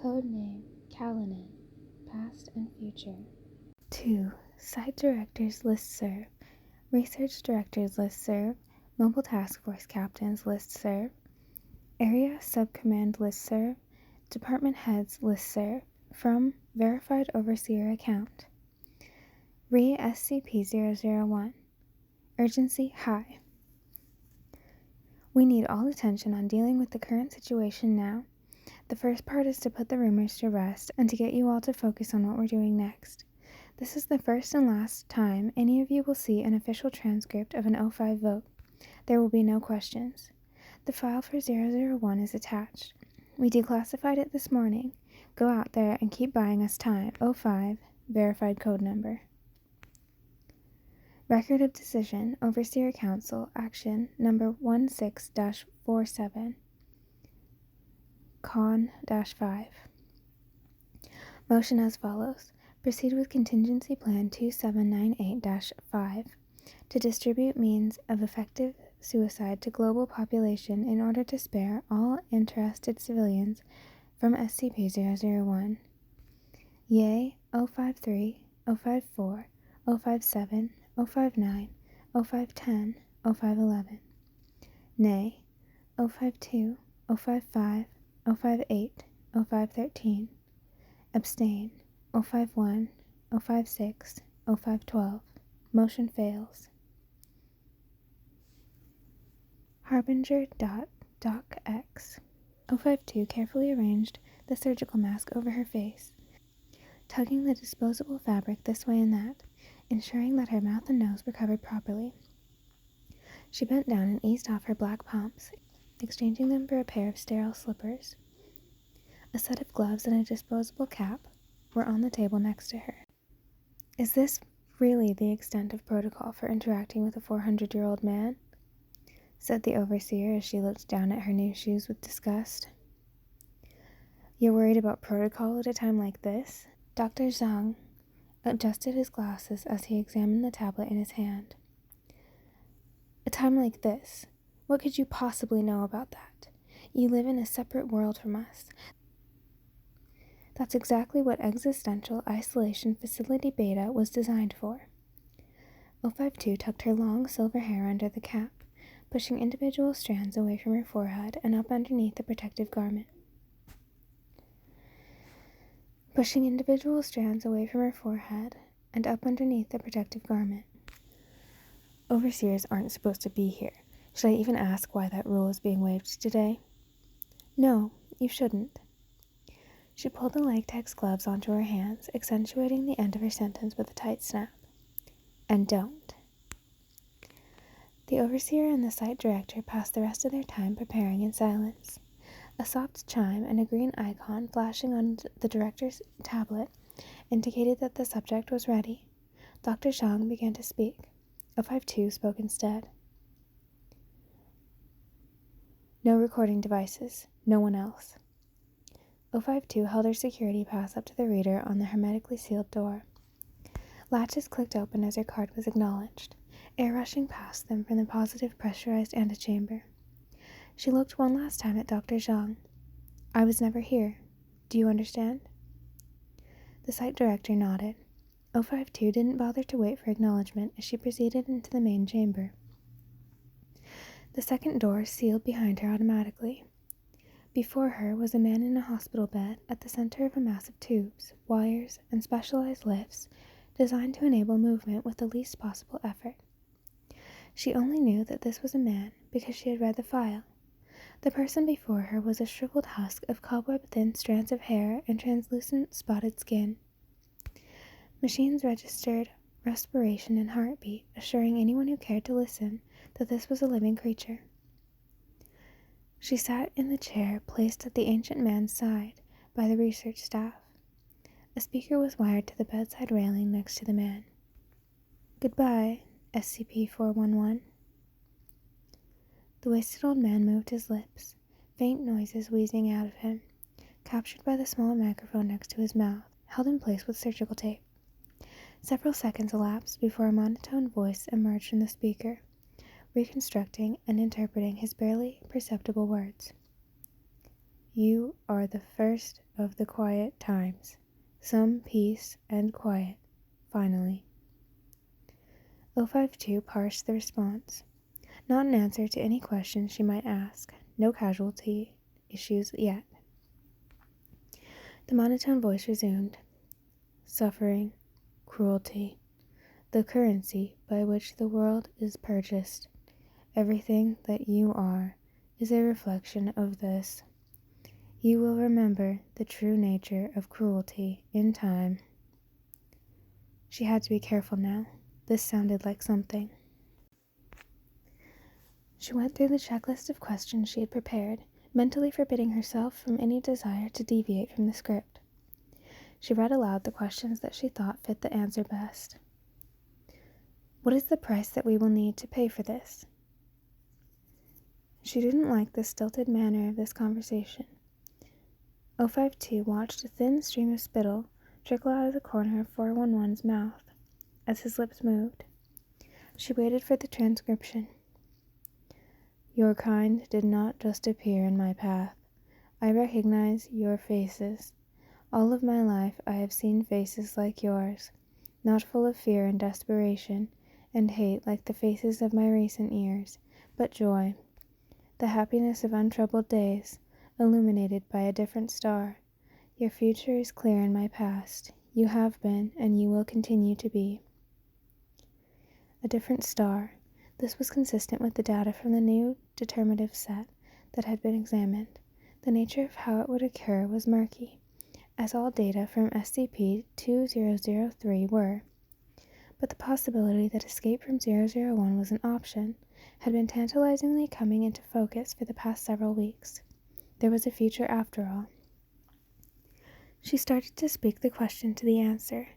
Codename Kalinin, Past and Future. 2. Site Directors Listserv, Research Directors Listserv, Mobile Task Force Captains Listserv, Area Subcommand Listserv, Department Heads Listserv, from Verified Overseer Account. SCP-001. Urgency high. We need all attention on dealing with the current situation now. The first part is to put the rumors to rest and to get you all to focus on what we're doing next. This is the first and last time any of you will see an official transcript of an O5 vote. There will be no questions. The file for 001 is attached. We declassified it this morning. Go out there and keep buying us time. O5, verified code number. Record of Decision, Overseer Council, Action Number 16-47, Con-5. Motion as follows. Proceed with Contingency Plan 2798-5 to distribute means of effective suicide to global population in order to spare all interested civilians from SCP-001. Yay, 053, 054, 057, 059, 0510, 0511. Nay, 052, 055, 058, 0513. Abstain, 051, 056, 0512. Motion fails. Harbinger.docx. 052 carefully arranged the surgical mask over her face, tugging the disposable fabric this way and that, ensuring that her mouth and nose were covered properly. She bent down and eased off her black pumps, exchanging them for a pair of sterile slippers. A set of gloves and a disposable cap were on the table next to her. Is this really the extent of protocol for interacting with a 400-year-old man? Said the overseer as she looked down at her new shoes with disgust. You're worried about protocol at a time like this? Dr. Zhang adjusted his glasses as he examined the tablet in his hand. A time like this? What could you possibly know about that? You live in a separate world from us. That's exactly what Existential Isolation Facility Beta was designed for. 052 tucked her long silver hair under the cap, pushing individual strands away from her forehead and up underneath the protective garment. Overseers aren't supposed to be here. Should I even ask why that rule is being waived today? No, you shouldn't. She pulled the latex gloves onto her hands, accentuating the end of her sentence with a tight snap. And don't. The overseer and the site director passed the rest of their time preparing in silence. A soft chime and a green icon flashing on the director's tablet indicated that the subject was ready. Dr. Zhang began to speak. 052 spoke instead. No recording devices. No one else. 052 held her security pass up to the reader on the hermetically sealed door. Latches clicked open as her card was acknowledged, air rushing past them from the positive pressurized antechamber. She looked one last time at Dr. Zhang. I was never here. Do you understand? The site director nodded. 052 didn't bother to wait for acknowledgement as she proceeded into the main chamber. The second door sealed behind her automatically. Before her was a man in a hospital bed at the center of a mass of tubes, wires, and specialized lifts designed to enable movement with the least possible effort. She only knew that this was a man because she had read the file. The person before her was a shriveled husk of cobweb-thin strands of hair and translucent spotted skin. Machines registered respiration and heartbeat, assuring anyone who cared to listen that this was a living creature. She sat in the chair placed at the ancient man's side by the research staff. A speaker was wired to the bedside railing next to the man. Goodbye, SCP-411. The wasted old man moved his lips, faint noises wheezing out of him, captured by the small microphone next to his mouth, held in place with surgical tape. Several seconds elapsed before a monotone voice emerged from the speaker, reconstructing and interpreting his barely perceptible words. You are the first of the quiet times. Some peace and quiet, finally. 052 parsed the response. Not an answer to any questions she might ask. No casualty issues yet. The monotone voice resumed. Suffering, cruelty, the currency by which the world is purchased. Everything that you are is a reflection of this. You will remember the true nature of cruelty in time. She had to be careful now. This sounded like something. She went through the checklist of questions she had prepared, mentally forbidding herself from any desire to deviate from the script. She read aloud the questions that she thought fit the answer best. What is the price that we will need to pay for this? She didn't like the stilted manner of this conversation. 052 watched a thin stream of spittle trickle out of the corner of 411's mouth as his lips moved. She waited for the transcription. Your kind did not just appear in my path. I recognize your faces. All of my life I have seen faces like yours, not full of fear and desperation and hate like the faces of my recent years, but joy, the happiness of untroubled days, illuminated by a different star. Your future is clear in my past. You have been, and you will continue to be. A different star. This was consistent with the data from the new determinative set that had been examined. The nature of how it would occur was murky, as all data from SCP-2003 were. But the possibility that escape from 001 was an option had been tantalizingly coming into focus for the past several weeks. There was a future after all. She started to speak the question to the answer.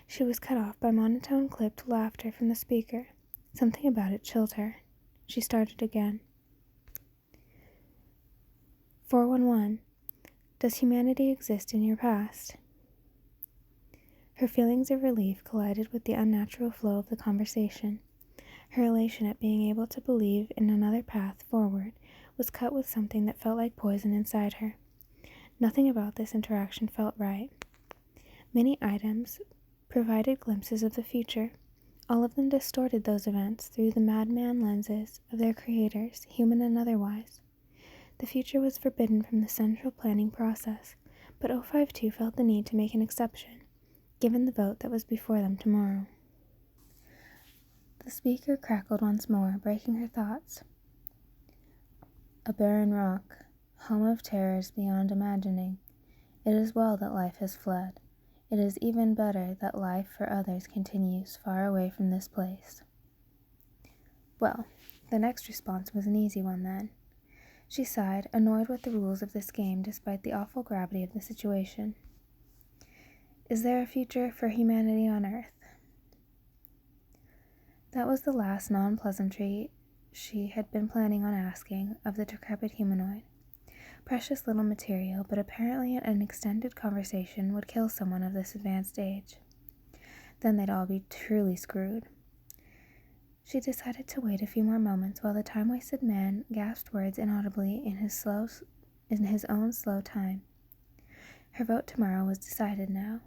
She was cut off by monotone clipped laughter from the speaker. Something about it chilled her. She started again. 411. Does humanity exist in your past? Her feelings of relief collided with the unnatural flow of the conversation. Her elation at being able to believe in another path forward was cut with something that felt like poison inside her. Nothing about this interaction felt right. Many items provided glimpses of the future. All of them distorted those events through the madman lenses of their creators, human and otherwise. The future was forbidden from the central planning process, but 052 felt the need to make an exception, given the vote that was before them tomorrow. The speaker crackled once more, breaking her thoughts. A barren rock, home of terrors beyond imagining. It is well that life has fled. It is even better that life for others continues far away from this place. Well, the next response was an easy one then. She sighed, annoyed with the rules of this game despite the awful gravity of the situation. Is there a future for humanity on Earth? That was the last non-pleasantry she had been planning on asking of the decrepit humanoid. Precious little material, but apparently an extended conversation would kill someone of this advanced age. Then they'd all be truly screwed. She decided to wait a few more moments while the time-wasted man gasped words inaudibly in his own slow time. Her vote tomorrow was decided now.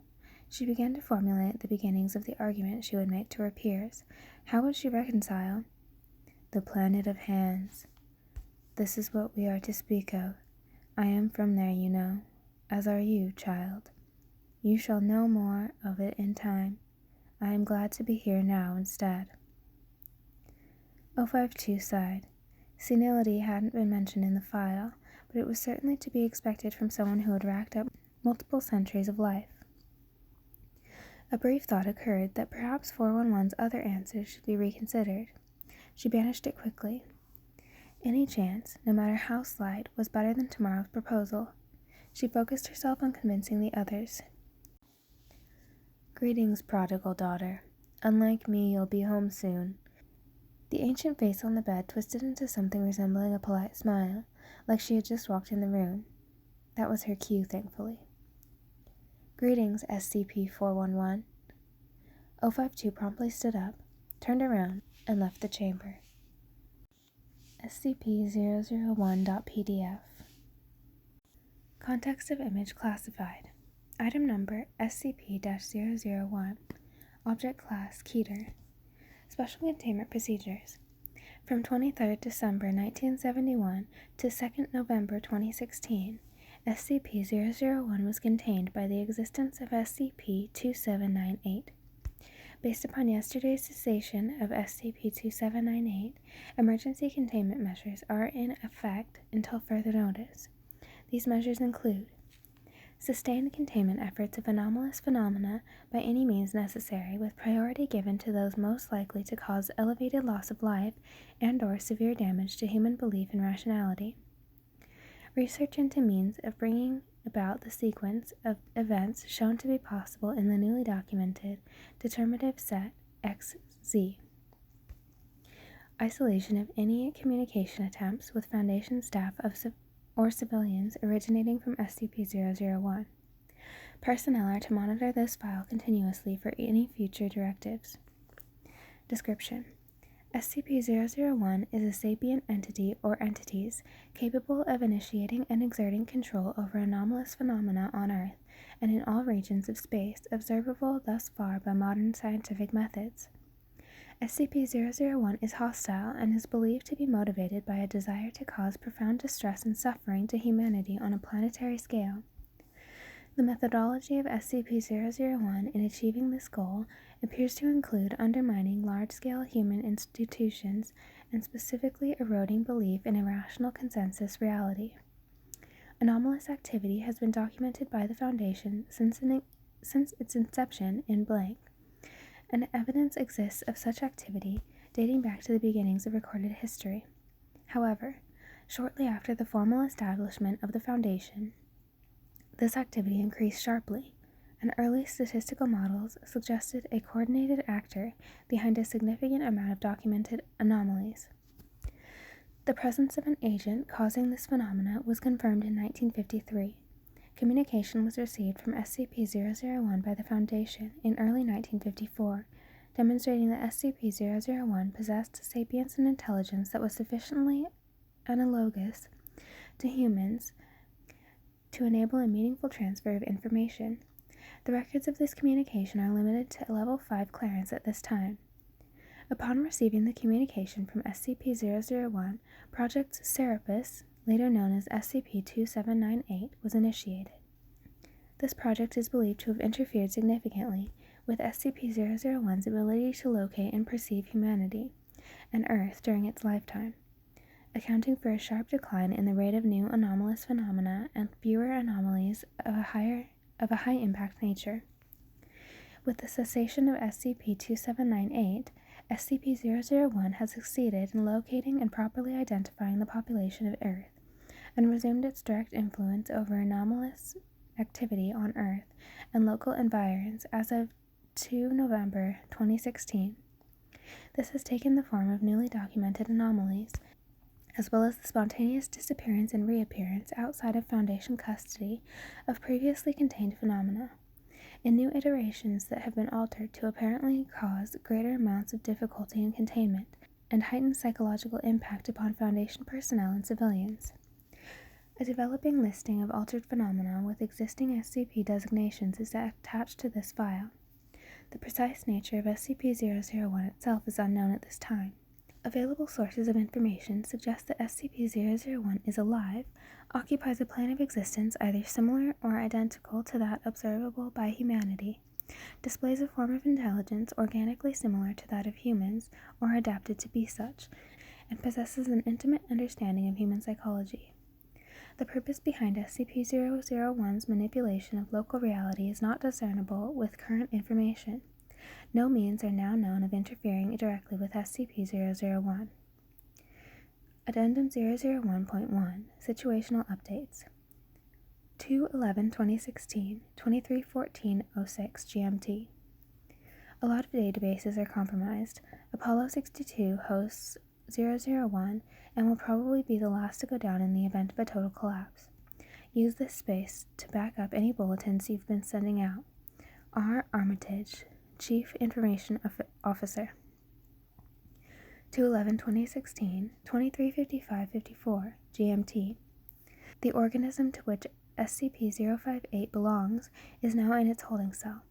She began to formulate the beginnings of the argument she would make to her peers. How would she reconcile? The planet of hands. This is what we are to speak of. I am from there, you know, as are you, child. You shall know more of it in time. I am glad to be here now instead. 052 sighed. Senility hadn't been mentioned in the file, but it was certainly to be expected from someone who had racked up multiple centuries of life. A brief thought occurred that perhaps 411's other answers should be reconsidered. She banished it quickly. Any chance, no matter how slight, was better than tomorrow's proposal. She focused herself on convincing the others. Greetings, prodigal daughter. Unlike me, you'll be home soon. The ancient face on the bed twisted into something resembling a polite smile, like she had just walked in the room. That was her cue, thankfully. Greetings, SCP-411. 052 promptly stood up, turned around, and left the chamber. SCP-001.pdf Context of image classified. Item number SCP-001. Object class Keter. Special containment procedures. From 23 December 1971 to 2 November 2016, SCP-001 was contained by the existence of SCP-2798. Based upon yesterday's cessation of SCP-2798, emergency containment measures are in effect until further notice. These measures include sustained containment efforts of anomalous phenomena by any means necessary, with priority given to those most likely to cause elevated loss of life and/or severe damage to human belief and rationality. Research into means of bringing about the sequence of events shown to be possible in the newly documented determinative set XZ. Isolation of any communication attempts with Foundation staff or civilians originating from SCP-001. Personnel are to monitor this file continuously for any future directives. Description: SCP-001 is a sapient entity or entities capable of initiating and exerting control over anomalous phenomena on Earth and in all regions of space observable thus far by modern scientific methods. SCP-001 is hostile and is believed to be motivated by a desire to cause profound distress and suffering to humanity on a planetary scale. The methodology of SCP-001 in achieving this goal appears to include undermining large-scale human institutions and specifically eroding belief in a rational consensus reality. Anomalous activity has been documented by the Foundation since its inception in blank, and evidence exists of such activity dating back to the beginnings of recorded history. However, shortly after the formal establishment of the Foundation, this activity increased sharply, and early statistical models suggested a coordinated actor behind a significant amount of documented anomalies. The presence of an agent causing this phenomena was confirmed in 1953. Communication was received from SCP-001 by the Foundation in early 1954, demonstrating that SCP-001 possessed sapience and intelligence that was sufficiently analogous to humans to enable a meaningful transfer of information. The records of this communication are limited to Level 5 clearance at this time. Upon receiving the communication from SCP-001, Project Serapis, later known as SCP-2798, was initiated. This project is believed to have interfered significantly with SCP-001's ability to locate and perceive humanity and Earth during its lifetime, accounting for a sharp decline in the rate of new anomalous phenomena and fewer anomalies of a high-impact nature. With the cessation of SCP-2798, SCP-001 has succeeded in locating and properly identifying the population of Earth, and resumed its direct influence over anomalous activity on Earth and local environs as of 2 November 2016. This has taken the form of newly documented anomalies, as well as the spontaneous disappearance and reappearance outside of Foundation custody of previously contained phenomena, in new iterations that have been altered to apparently cause greater amounts of difficulty in containment and heightened psychological impact upon Foundation personnel and civilians. A developing listing of altered phenomena with existing SCP designations is attached to this file. The precise nature of SCP-001 itself is unknown at this time. Available sources of information suggest that SCP-001 is alive, occupies a plane of existence either similar or identical to that observable by humanity, displays a form of intelligence organically similar to that of humans or adapted to be such, and possesses an intimate understanding of human psychology. The purpose behind SCP-001's manipulation of local reality is not discernible with current information. No means are now known of interfering directly with SCP-001. Addendum 001.1 Situational Updates 2/11/2016, 23:14:06 GMT. A lot of databases are compromised. Apollo 62 hosts 001 and will probably be the last to go down in the event of a total collapse. Use this space to back up any bulletins you've been sending out. R. Armitage, Chief Information Officer. 2/11/2016, 23:55:54 GMT. The organism to which SCP-058 belongs is now in its holding cell.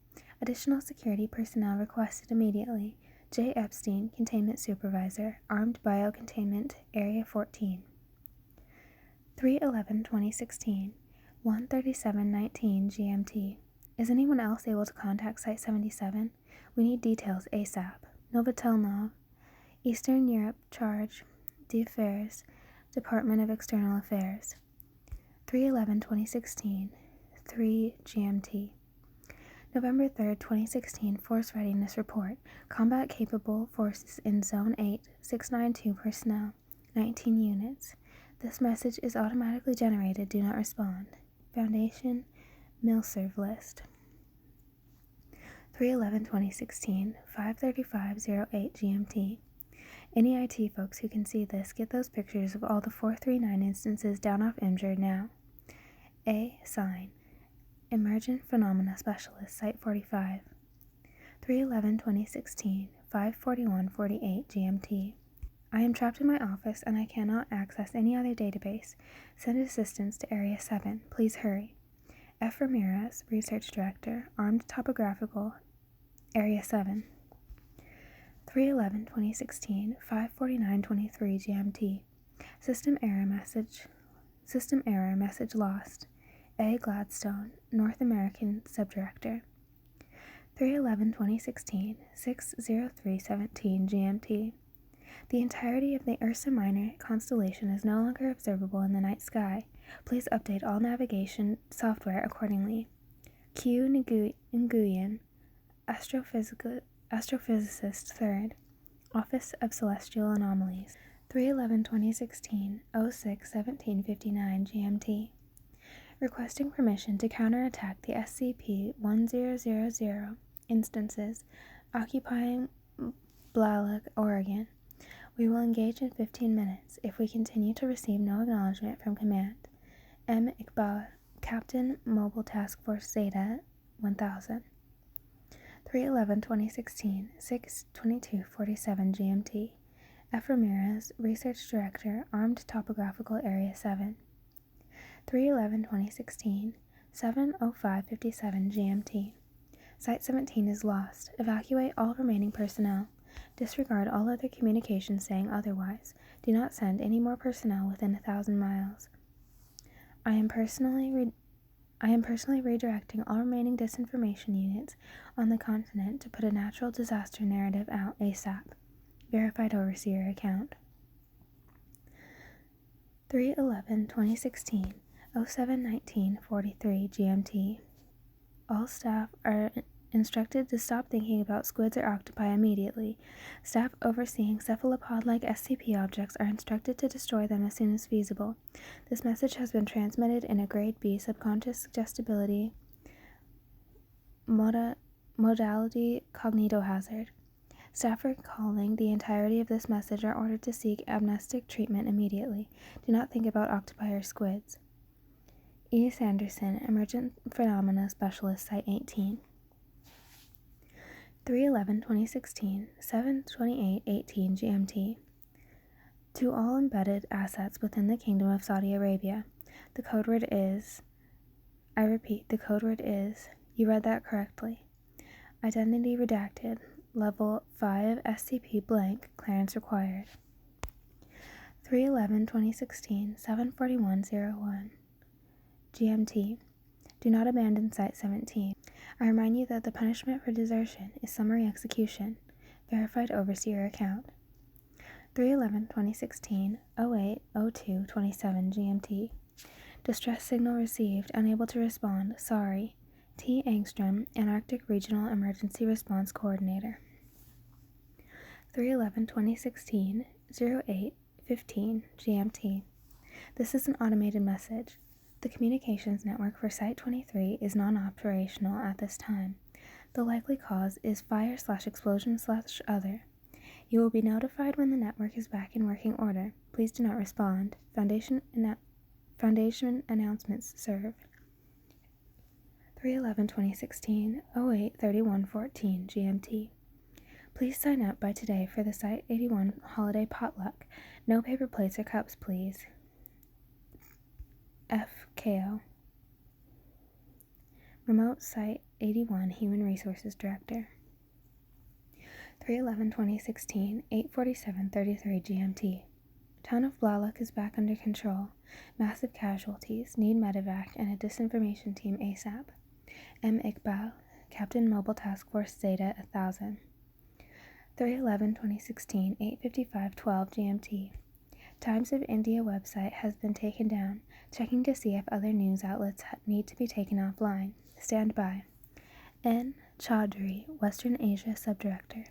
Additional security personnel requested immediately. J. Epstein, Containment Supervisor, Armed Biocontainment, Area 14. 3/11/2016, 1:37:19 GMT. Is anyone else able to contact Site-77? We need details ASAP. Novatelnov, Eastern Europe Charge d'Affaires, Department of External Affairs. 3/11/2016, 3 GMT. November 3rd, 2016, Force Readiness Report. Combat Capable Forces in Zone 8, 692 personnel, 19 units. This message is automatically generated. Do not respond. Foundation Milserv List. 3/11/2016, 5:35:08 GMT. Any IT folks who can see this, get those pictures of all the 439 instances down off injured now. A. Sign. Emergent Phenomena Specialist, Site 45. 3/11/2016, 5:41:48 GMT. I am trapped in my office and I cannot access any other database. Send assistance to Area 7. Please hurry. F. Ramirez, Research Director, Armed Topographical, Area 7. 3/11/2016, 5:49:23 GMT. System error message lost. A. Gladstone, North American Subdirector. 3/11/2016, 6:03:17 GMT. The entirety of the Ursa Minor constellation is no longer observable in the night sky. Please update all navigation software accordingly. Q. Nguyen, Astrophysicist 3rd, Office of Celestial Anomalies. 3/11/2016, 06:17:59 GMT. Requesting permission to counterattack the SCP-1000 instances occupying Blalock, Oregon. We will engage in 15 minutes if we continue to receive no acknowledgement from Command. M. Iqbal, Captain, Mobile Task Force Zeta 1000. 3/11/2016, 6:22:47 GMT. F. Ramirez, Research Director, Armed Topographical Area 7. 3/11/2016, 7:05:57 GMT. Site-17 is lost. Evacuate all remaining personnel. Disregard all other communications saying otherwise. Do not send any more personnel within 1,000 miles. I am personally redirecting all remaining disinformation units on the continent to put a natural disaster narrative out ASAP. Verified Overseer account. 3/11/2016, 07:19:43 GMT. All staff are instructed to stop thinking about squids or octopi immediately. Staff overseeing cephalopod-like SCP objects are instructed to destroy them as soon as feasible. This message has been transmitted in a Grade B subconscious suggestibility modality cognitohazard. Staff recalling the entirety of this message are ordered to seek amnestic treatment immediately. Do not think about octopi or squids. E. Sanderson, Emergent Phenomena Specialist, Site 18. 3/11/2016, 7:28:18 GMT. To all embedded assets within the Kingdom of Saudi Arabia, the code word is, I repeat, the code word is, you read that correctly. Identity redacted, level 5 SCP blank, clearance required. 3/11/2016, 7:41:01 GMT. Do not abandon Site-17. I remind you that the punishment for desertion is summary execution. Verified Overseer account. 3/11/2016, 08:02:27 GMT. Distress signal received. Unable to respond. Sorry. T. Angstrom, Antarctic Regional Emergency Response Coordinator. 3/11/2016, 08:15 GMT. This is an automated message. The communications network for Site-23 is non-operational at this time. The likely cause is fire/explosion/other. You will be notified when the network is back in working order. Please do not respond. Foundation announcements served. 3/11/2016, 08:31:14 GMT. Please sign up by today for the Site-81 holiday potluck. No paper plates or cups, please. FKO. Remote Site 81 Human Resources Director. 3/11/2016, 8:47:33 GMT. Town of Blalock is back under control. Massive casualties. Need medevac and a disinformation team ASAP. M. Iqbal, Captain Mobile Task Force Zeta 1000. 3/11/2016, 8:55:12 GMT. Times of India website has been taken down. Checking to see if other news outlets need to be taken offline. Stand by. N. Chaudhry, Western Asia Subdirector.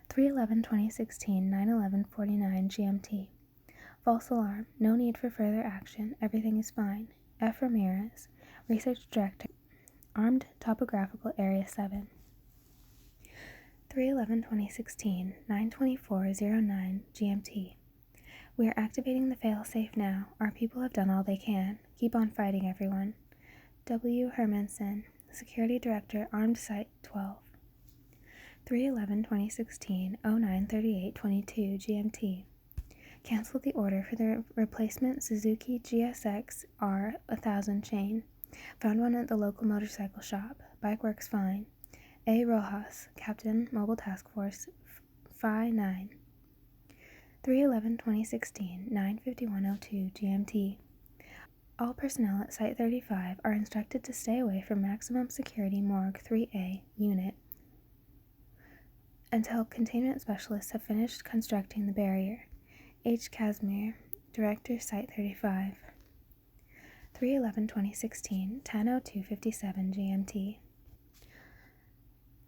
3/11/2016, 9:11:49 GMT. False alarm. No need for further action. Everything is fine. F. Ramirez, Research Director, Armed Topographical Area 7. 3/11/2016, 9:24:09 GMT. We are activating the failsafe now. Our people have done all they can. Keep on fighting, everyone. W. Hermanson, Security Director, Armed Site 12. 3/11/2016, 09:38:22 GMT. Cancel the order for the replacement Suzuki GSX R 1000 chain. Found one at the local motorcycle shop. Bike works fine. A. Rojas, Captain, Mobile Task Force Phi 9. 3/11/2016, 9:51:02 GMT. All personnel at Site 35 are instructed to stay away from Maximum Security Morgue 3A unit until containment specialists have finished constructing the barrier. H. Casimir, Director, Site 35. 3/11/2016, 10:02:57 GMT.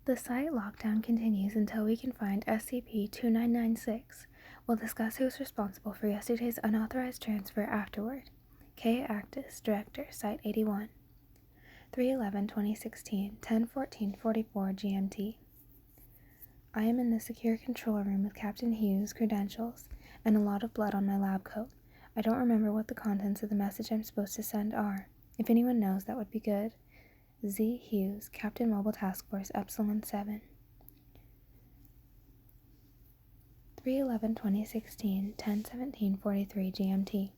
The site lockdown continues until we can find SCP-2996. We'll discuss who's responsible for yesterday's unauthorized transfer afterward. K. Actis, Director, Site 81. 3/11/2016, 10:14:44 GMT. I am in the secure control room with Captain Hughes' credentials and a lot of blood on my lab coat. I don't remember what the contents of the message I'm supposed to send are. If anyone knows, that would be good. Z. Hughes, Captain Mobile Task Force Epsilon 7. 3/11/2016, 10:17:43 GMT.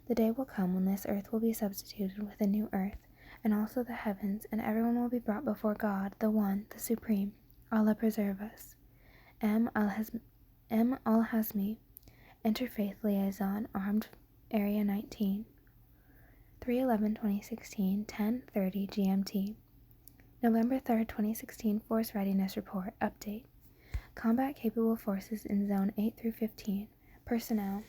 The day will come when this earth will be substituted with a new earth, and also the heavens, and everyone will be brought before God, the One, the Supreme. Allah preserve us. M. Al-Hazmi, Interfaith Liaison, Armed Area 19. 3/11/2016, 10:30 GMT. November 3rd, 2016 Force Readiness Report. Update. Combat capable forces in Zone 8 through 15. Personnel.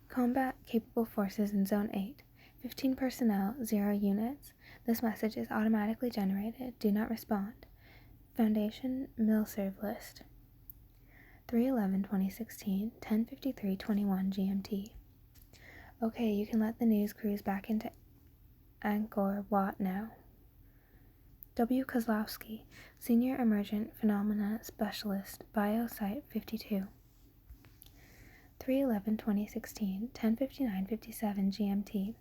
Combat capable forces in Zone 8. 15 personnel, 0 units. This message is automatically generated. Do not respond. Foundation Milserv List. 3/11/2016, 10:53:21 GMT. Okay, you can let the news crews back into Angkor Wat now. W. Kozlowski, Senior Emergent Phenomena Specialist, Biosite 52. 3/11/2016, 10:59:57 GMT.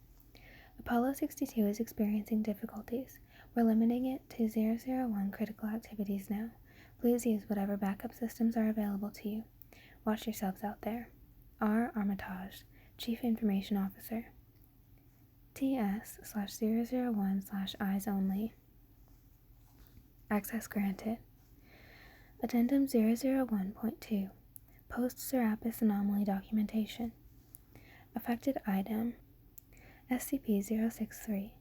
Apollo 62 is experiencing difficulties. We're limiting it to 001 critical activities now. Please use whatever backup systems are available to you. Watch yourselves out there. R. Armitage, Chief Information Officer. TS/001/Eyes Only. Access granted. Addendum 001.2. Post-Serapis Anomaly Documentation. Affected item. SCP-063.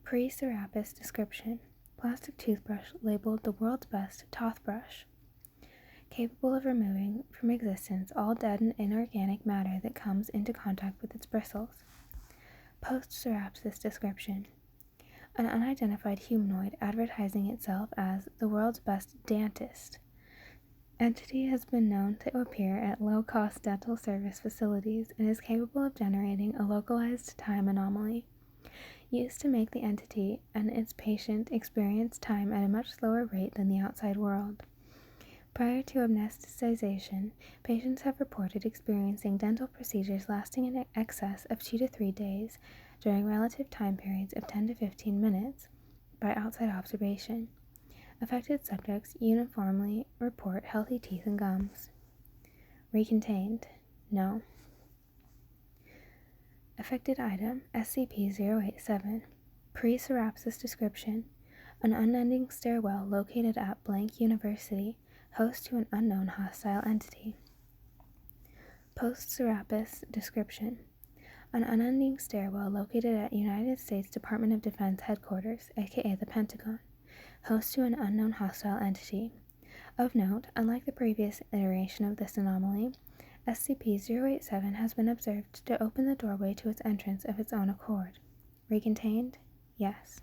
Pre-Serapis Description. Plastic toothbrush labeled the world's best toothbrush. Capable of removing from existence all dead and inorganic matter that comes into contact with its bristles. Post-Serapis Description. An unidentified humanoid advertising itself as the world's best dentist. Entity has been known to appear at low-cost dental service facilities and is capable of generating a localized time anomaly, used to make the entity and its patient experience time at a much slower rate than the outside world. Prior to amnesticization, patients have reported experiencing dental procedures lasting in excess of 2 to 3 days during relative time periods of 10 to 15 minutes by outside observation. Affected subjects uniformly report healthy teeth and gums. Recontained? No. Affected item SCP-087. Pre-Serapis description. An unending stairwell located at blank university, host to an unknown hostile entity. Post-Serapis description. An unending stairwell located at United States Department of Defense headquarters, aka the Pentagon, host to an unknown hostile entity. Of note, unlike the previous iteration of this anomaly, SCP-087 has been observed to open the doorway to its entrance of its own accord. Recontained? Yes.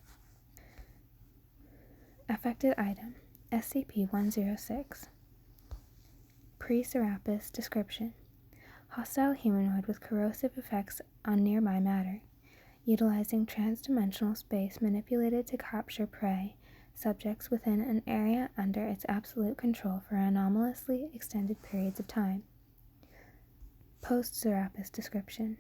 Affected item SCP-106. Pre-Serapis description. Hostile humanoid with corrosive effects on nearby matter, utilizing trans-dimensional space manipulated to capture prey subjects within an area under its absolute control for anomalously extended periods of time. Post-Serapis description.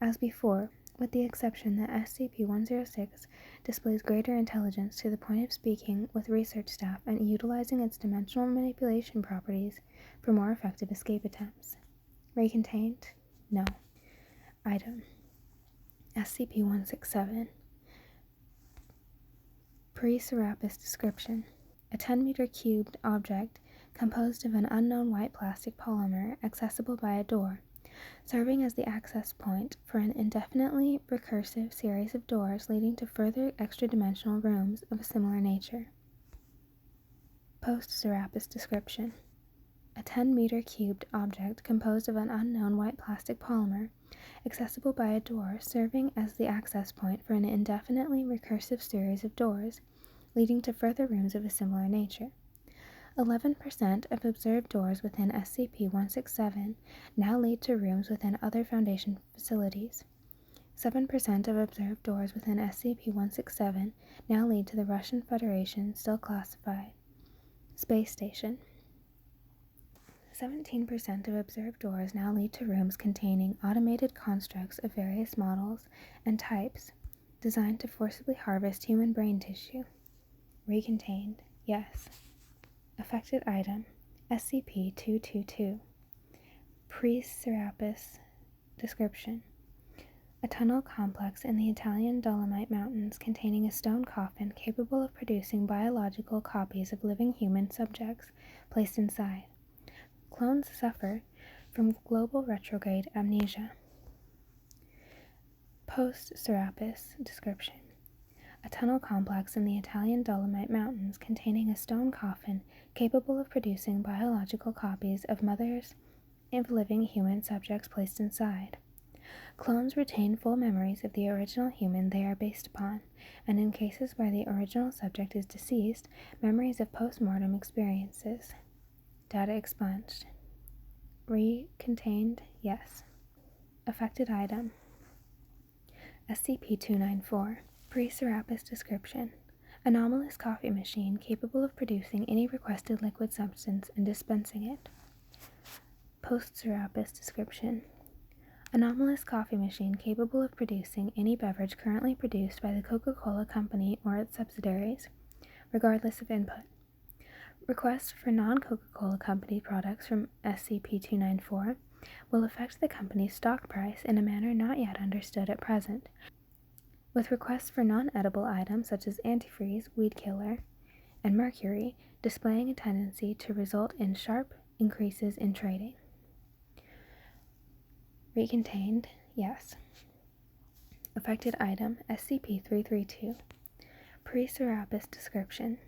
As before, with the exception that SCP-106 displays greater intelligence to the point of speaking with research staff and utilizing its dimensional manipulation properties for more effective escape attempts. Recontained? No. Item SCP-167. Pre-Serapis description. A 10-meter cubed object composed of an unknown white plastic polymer accessible by a door, serving as the access point for an indefinitely recursive series of doors leading to further extra-dimensional rooms of a similar nature. Post-Serapis description. A 10-meter cubed object composed of an unknown white plastic polymer, accessible by a door, serving as the access point for an indefinitely recursive series of doors, leading to further rooms of a similar nature. 11% of observed doors within SCP-167 now lead to rooms within other Foundation facilities. 7% of observed doors within SCP-167 now lead to the Russian Federation still classified space station. 17% of observed doors now lead to rooms containing automated constructs of various models and types designed to forcibly harvest human brain tissue. Recontained? Yes. Affected item SCP-222. Pre-Serapis description. A tunnel complex in the Italian Dolomite Mountains containing a stone coffin capable of producing biological copies of living human subjects placed inside. Clones suffer from global retrograde amnesia. Post-Serapis description. A tunnel complex in the Italian Dolomite Mountains containing a stone coffin capable of producing biological copies of mothers of living human subjects placed inside. Clones retain full memories of the original human they are based upon, and in cases where the original subject is deceased, memories of post-mortem experiences. Data expunged. Recontained? Yes. Affected item SCP-294. Pre-Serapis description. Anomalous coffee machine capable of producing any requested liquid substance and dispensing it. Post-Serapis description. Anomalous coffee machine capable of producing any beverage currently produced by the Coca-Cola Company or its subsidiaries, regardless of input. Requests for non-Coca-Cola Company products from SCP-294 will affect the company's stock price in a manner not yet understood at present, with requests for non-edible items such as antifreeze, weed killer, and mercury displaying a tendency to result in sharp increases in trading. Recontained? Yes. Affected item SCP-332. Pre-Serapis description.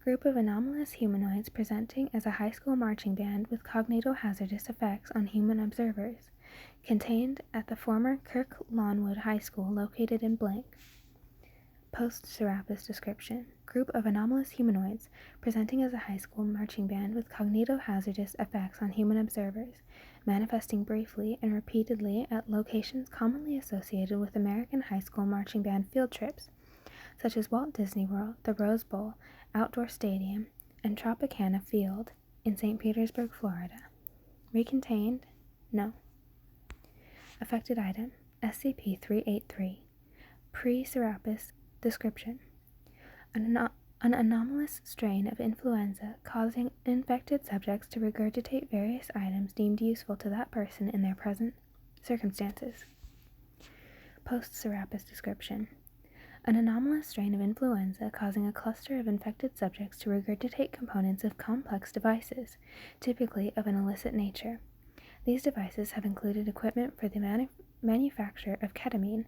Group of anomalous humanoids presenting as a high school marching band with cognitohazardous effects on human observers, contained at the former Kirk Lawnwood High School located in blank. Post-Serapis description. Group of anomalous humanoids presenting as a high school marching band with cognitohazardous effects on human observers, manifesting briefly and repeatedly at locations commonly associated with American high school marching band field trips, such as Walt Disney World, the Rose Bowl, Outdoor Stadium, and Tropicana Field in St. Petersburg, Florida. Recontained? No. Affected item SCP-383. Pre-Serapis description. An anomalous strain of influenza causing infected subjects to regurgitate various items deemed useful to that person in their present circumstances. Post-Serapis description. An anomalous strain of influenza causing a cluster of infected subjects to regurgitate components of complex devices, typically of an illicit nature. These devices have included equipment for the manufacture of ketamine,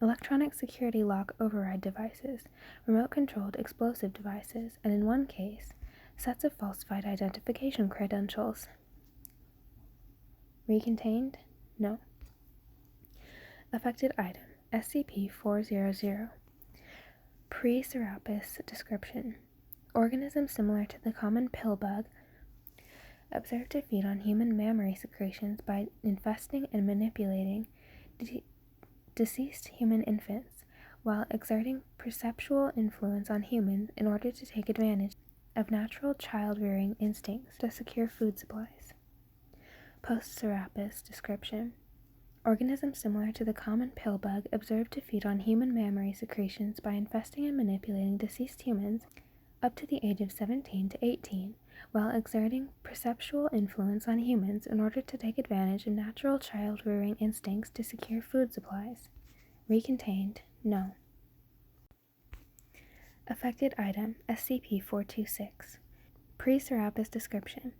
electronic security lock override devices, remote-controlled explosive devices, and in one case, sets of falsified identification credentials. Recontained? No. Affected item, SCP-400. Pre-Serapis description. Organism similar to the common pill bug, observed to feed on human mammary secretions by infesting and manipulating deceased human infants, while exerting perceptual influence on humans in order to take advantage of natural child-rearing instincts to secure food supplies. Post-Serapis description. Organisms similar to the common pill bug observed to feed on human mammary secretions by infesting and manipulating deceased humans up to the age of 17 to 18, while exerting perceptual influence on humans in order to take advantage of natural child-rearing instincts to secure food supplies. Recontained? No. Affected item, SCP-426. Pre-Serapis description.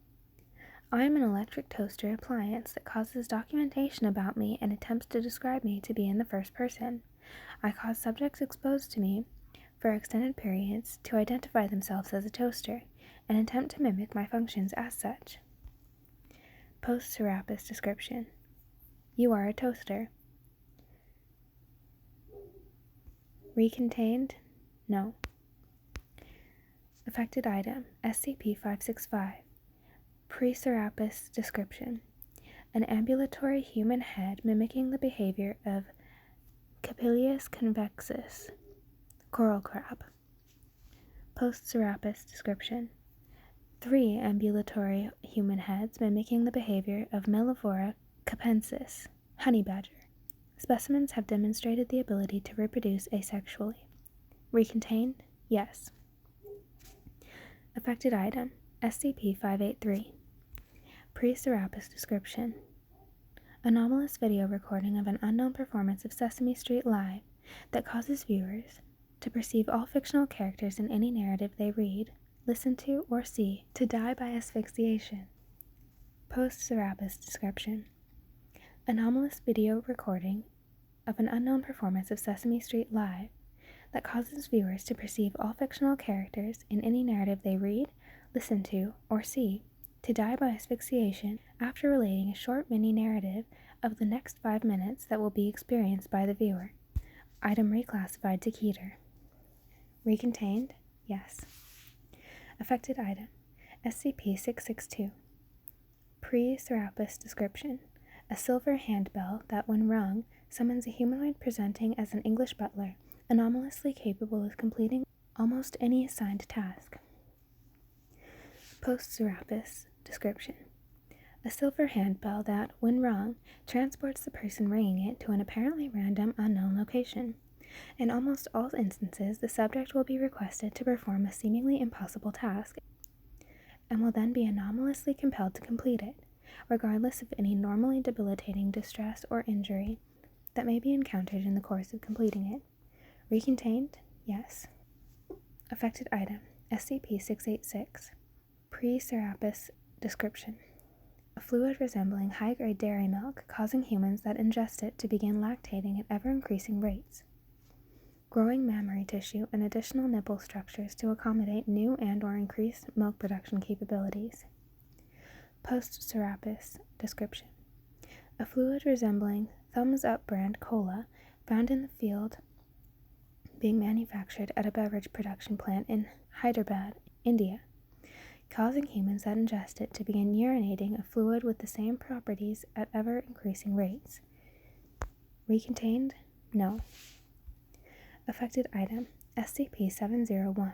I am an electric toaster appliance that causes documentation about me and attempts to describe me to be in the first person. I cause subjects exposed to me for extended periods to identify themselves as a toaster and attempt to mimic my functions as such. Post-Serapis description. You are a toaster. Recontained? No. Affected item, SCP-565. Pre-Serapis description. An ambulatory human head mimicking the behavior of Capilius convexus, coral crab. Post-Serapis description. 3 ambulatory human heads mimicking the behavior of Mellivora capensis, honey badger. Specimens have demonstrated the ability to reproduce asexually. Recontained? Yes. Affected item, SCP-583. Pre-Serapis description. Anomalous video recording of an unknown performance of Sesame Street Live that causes viewers to perceive all fictional characters in any narrative they read, listen to, or see to die by asphyxiation. Post-Serapis description. Anomalous video recording of an unknown performance of Sesame Street Live that causes viewers to perceive all fictional characters in any narrative they read, listen to, or see to die by asphyxiation after relating a short mini-narrative of the next 5 minutes that will be experienced by the viewer. Item reclassified to Keter. Recontained? Yes. Affected item, SCP-662. Pre-Serapis description. A silver handbell that, when rung, summons a humanoid presenting as an English butler, anomalously capable of completing almost any assigned task. Post-Serapis description. A silver handbell that, when rung, transports the person ringing it to an apparently random, unknown location. In almost all instances, the subject will be requested to perform a seemingly impossible task and will then be anomalously compelled to complete it, regardless of any normally debilitating distress or injury that may be encountered in the course of completing it. Recontained? Yes. Affected item, SCP-686. Pre-Serapis description. A fluid resembling high-grade dairy milk, causing humans that ingest it to begin lactating at ever-increasing rates. Growing mammary tissue and additional nipple structures to accommodate new and/or increased milk production capabilities. Post-Serapis description. A fluid resembling Thumbs Up brand cola found in the field being manufactured at a beverage production plant in Hyderabad, India, causing humans that ingest it to begin urinating a fluid with the same properties at ever-increasing rates. Recontained? No. Affected item, SCP-701.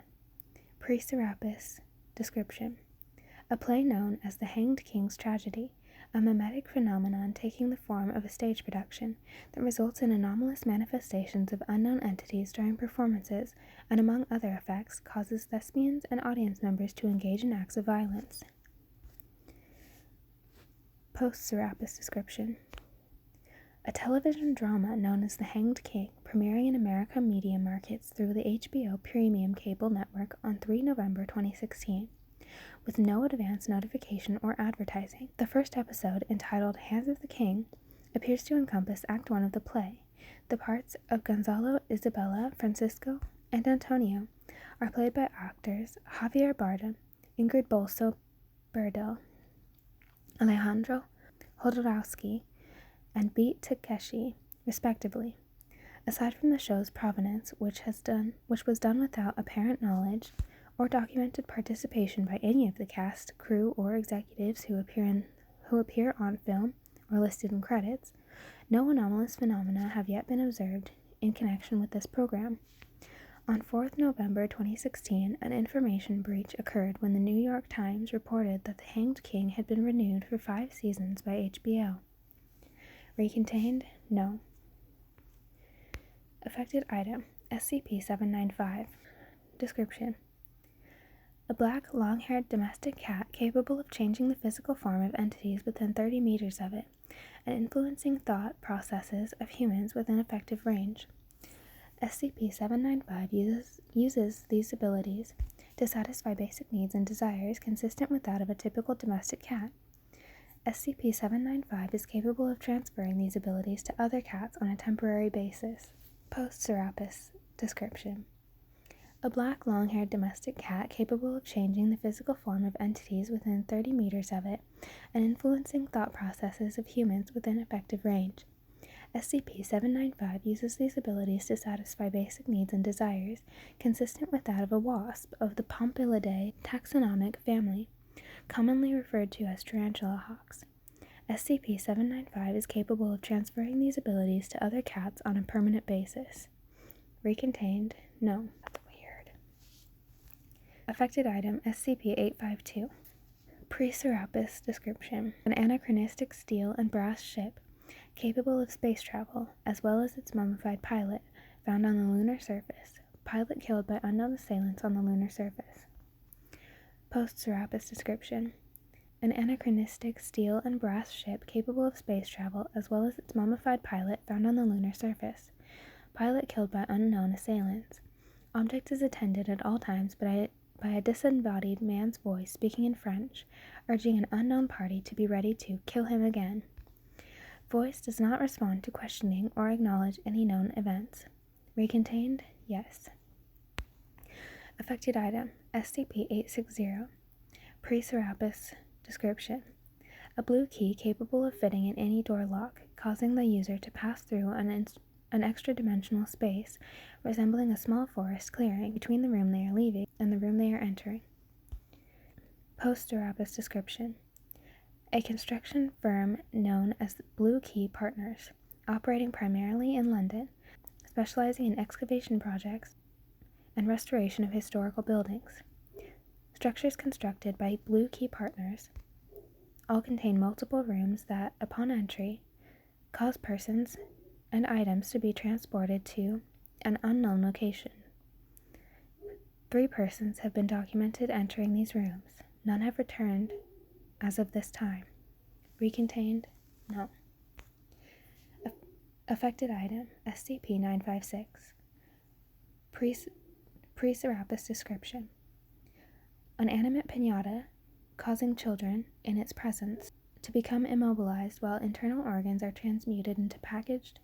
Pre-Serapis description. A play known as The Hanged King's Tragedy, a mimetic phenomenon taking the form of a stage production that results in anomalous manifestations of unknown entities during performances and, among other effects, causes thespians and audience members to engage in acts of violence. Post-Serapis description. a television drama known as The Hanged King, premiering in American media markets through the HBO Premium Cable Network on 3 November 2016, with no advance notification or advertising. The first episode, entitled Hands of the King, appears to encompass Act 1 of the play. The parts of Gonzalo, Isabella, Francisco, and Antonio are played by actors Javier Bardem, Ingrid Bolso Berdel, Alejandro Jodorowsky, and Beat Takeshi, respectively. Aside from the show's provenance, which was done without apparent knowledge or documented participation by any of the cast, crew, or executives who appear on film or listed in credits, no anomalous phenomena have yet been observed in connection with this program. On 4th November 2016, an information breach occurred when the New York Times reported that The Hanged King had been renewed for 5 seasons by HBO. Recontained? No. Affected item: SCP-795. Description: a black, long-haired domestic cat capable of changing the physical form of entities within 30 meters of it and influencing thought processes of humans within effective range. SCP-795 uses these abilities to satisfy basic needs and desires consistent with that of a typical domestic cat. SCP-795 is capable of transferring these abilities to other cats on a temporary basis. Post-Serapis description: a black, long-haired domestic cat capable of changing the physical form of entities within 30 meters of it and influencing thought processes of humans within effective range. SCP-795 uses these abilities to satisfy basic needs and desires consistent with that of a wasp of the Pompilidae taxonomic family, commonly referred to as tarantula hawks. SCP-795 is capable of transferring these abilities to other cats on a permanent basis. Recontained? No. That's weird. Affected item: SCP-852. Pre-Serapis description: an anachronistic steel and brass ship capable of space travel, as well as its mummified pilot, found on the lunar surface. Pilot killed by unknown assailants on the lunar surface. Post-Serapis description: an anachronistic steel and brass ship capable of space travel, as well as its mummified pilot, found on the lunar surface. Pilot killed by unknown assailants. Object is attended at all times by a disembodied man's voice speaking in French, urging an unknown party to be ready to kill him again. Voice does not respond to questioning or acknowledge any known events. Recontained? Yes. Affected item: SCP-860. Pre-Serapis description: a blue key capable of fitting in any door lock, causing the user to pass through an extra-dimensional space resembling a small forest clearing between the room they are leaving and the room they are entering. Post-Serapis description: a construction firm known as Blue Key Partners, operating primarily in London, specializing in excavation projects and restoration of historical buildings. Structures constructed by Blue Key Partners all contain multiple rooms that, upon entry, cause persons and items to be transported to an unknown location. 3 persons have been documented entering these rooms. None have returned as of this time. Recontained? No. Affected item: SCP-956. Pre-Serapis description: an animate pinata causing children, in its presence, to become immobilized while internal organs are transmuted into packaged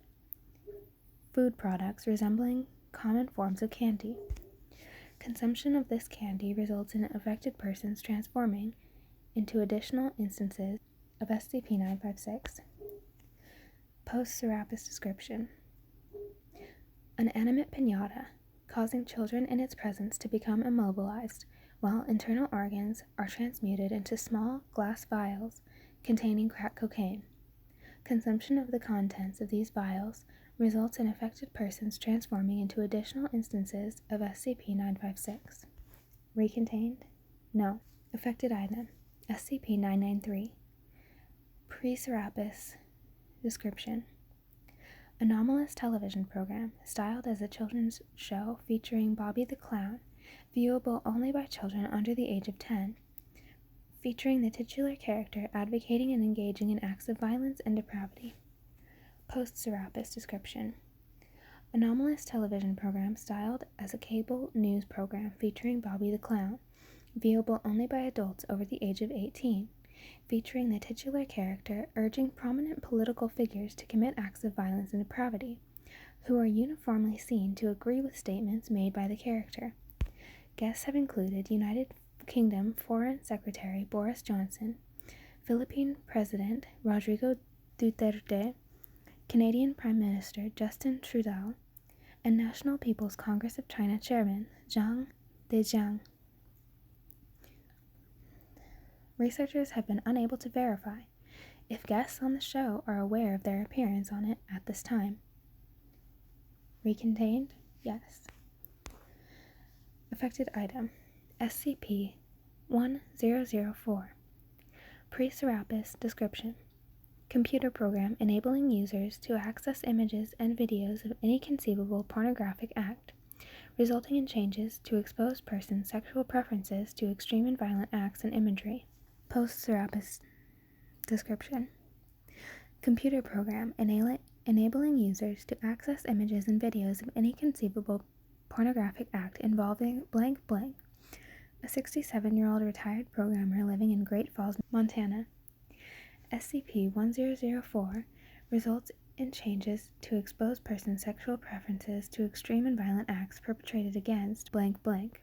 food products resembling common forms of candy. Consumption of this candy results in affected persons transforming into additional instances of SCP-956. Post-Serapis description: an animate pinata causing children in its presence to become immobilized while internal organs are transmuted into small glass vials containing crack cocaine. Consumption of the contents of these vials results in affected persons transforming into additional instances of SCP-956. Recontained? No. Affected item: SCP-993. Pre-Serapis description: anomalous television program styled as a children's show featuring Bobby the Clown, viewable only by children under the age of 10, featuring the titular character advocating and engaging in acts of violence and depravity. Post-Serapis description. Anomalous television program styled as a cable news program featuring Bobby the Clown, viewable only by adults over the age of 18, featuring the titular character urging prominent political figures to commit acts of violence and depravity, who are uniformly seen to agree with statements made by the character. Guests have included United Kingdom Foreign Secretary Boris Johnson, Philippine President Rodrigo Duterte, Canadian Prime Minister Justin Trudeau, and National People's Congress of China Chairman Zhang Dejiang. Researchers have been unable to verify if guests on the show are aware of their appearance on it at this time. Recontained? Yes. Affected item SCP-1004. Pre-Serapis description. Computer program enabling users to access images and videos of any conceivable pornographic act, resulting in changes to expose persons' sexual preferences to extreme and violent acts and imagery. Post-Serapis description. Computer program enabling users to access images and videos of any conceivable pornographic act involving blank blank, a 67-year-old retired programmer living in Great Falls, Montana. SCP-1004 results in changes to expose persons' sexual preferences to extreme and violent acts perpetrated against blank blank.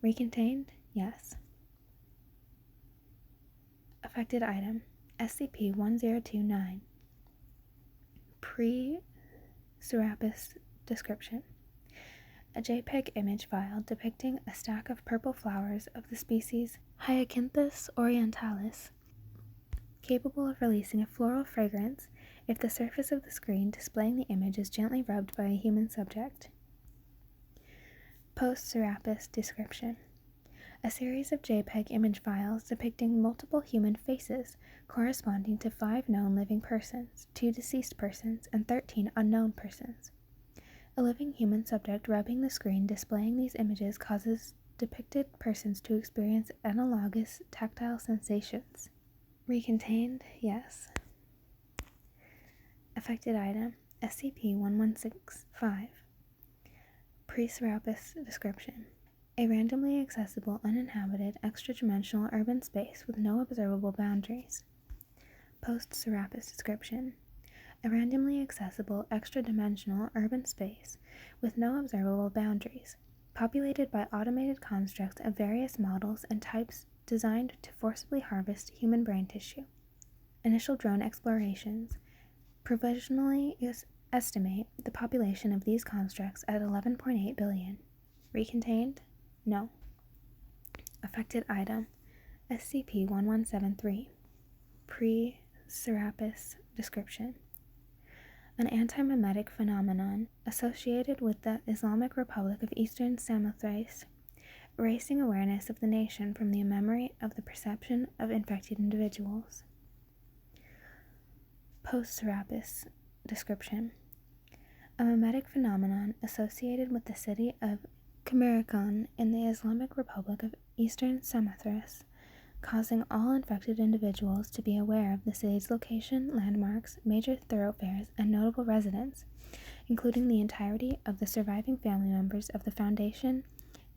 Recontained? Yes. Affected item SCP-1029. Pre-Serapis description. A JPEG image file depicting a stack of purple flowers of the species Hyacinthus orientalis, capable of releasing a floral fragrance if the surface of the screen displaying the image is gently rubbed by a human subject. Post-Serapis description. A series of JPEG image files depicting multiple human faces corresponding to 5 known living persons, 2 deceased persons, and 13 unknown persons. A living human subject rubbing the screen displaying these images causes depicted persons to experience analogous tactile sensations. Recontained? Yes. Affected item SCP-1165. Pre-Serapis description. A randomly accessible, uninhabited, extra-dimensional urban space with no observable boundaries. Post-Serapis description. A randomly accessible, extra-dimensional urban space with no observable boundaries, populated by automated constructs of various models and types designed to forcibly harvest human brain tissue. Initial drone explorations provisionally estimate the population of these constructs at 11.8 billion. Recontained? No. Affected item SCP-1173. Pre-Serapis description. An anti-memetic phenomenon associated with the Islamic Republic of Eastern Samothrace, erasing awareness of the nation from the memory of the perception of infected individuals. Post-Serapis description. A memetic phenomenon associated with the city of Kamirikon in the Islamic Republic of Eastern Samothrace, causing all infected individuals to be aware of the city's location, landmarks, major thoroughfares, and notable residents, including the entirety of the surviving family members of the Foundation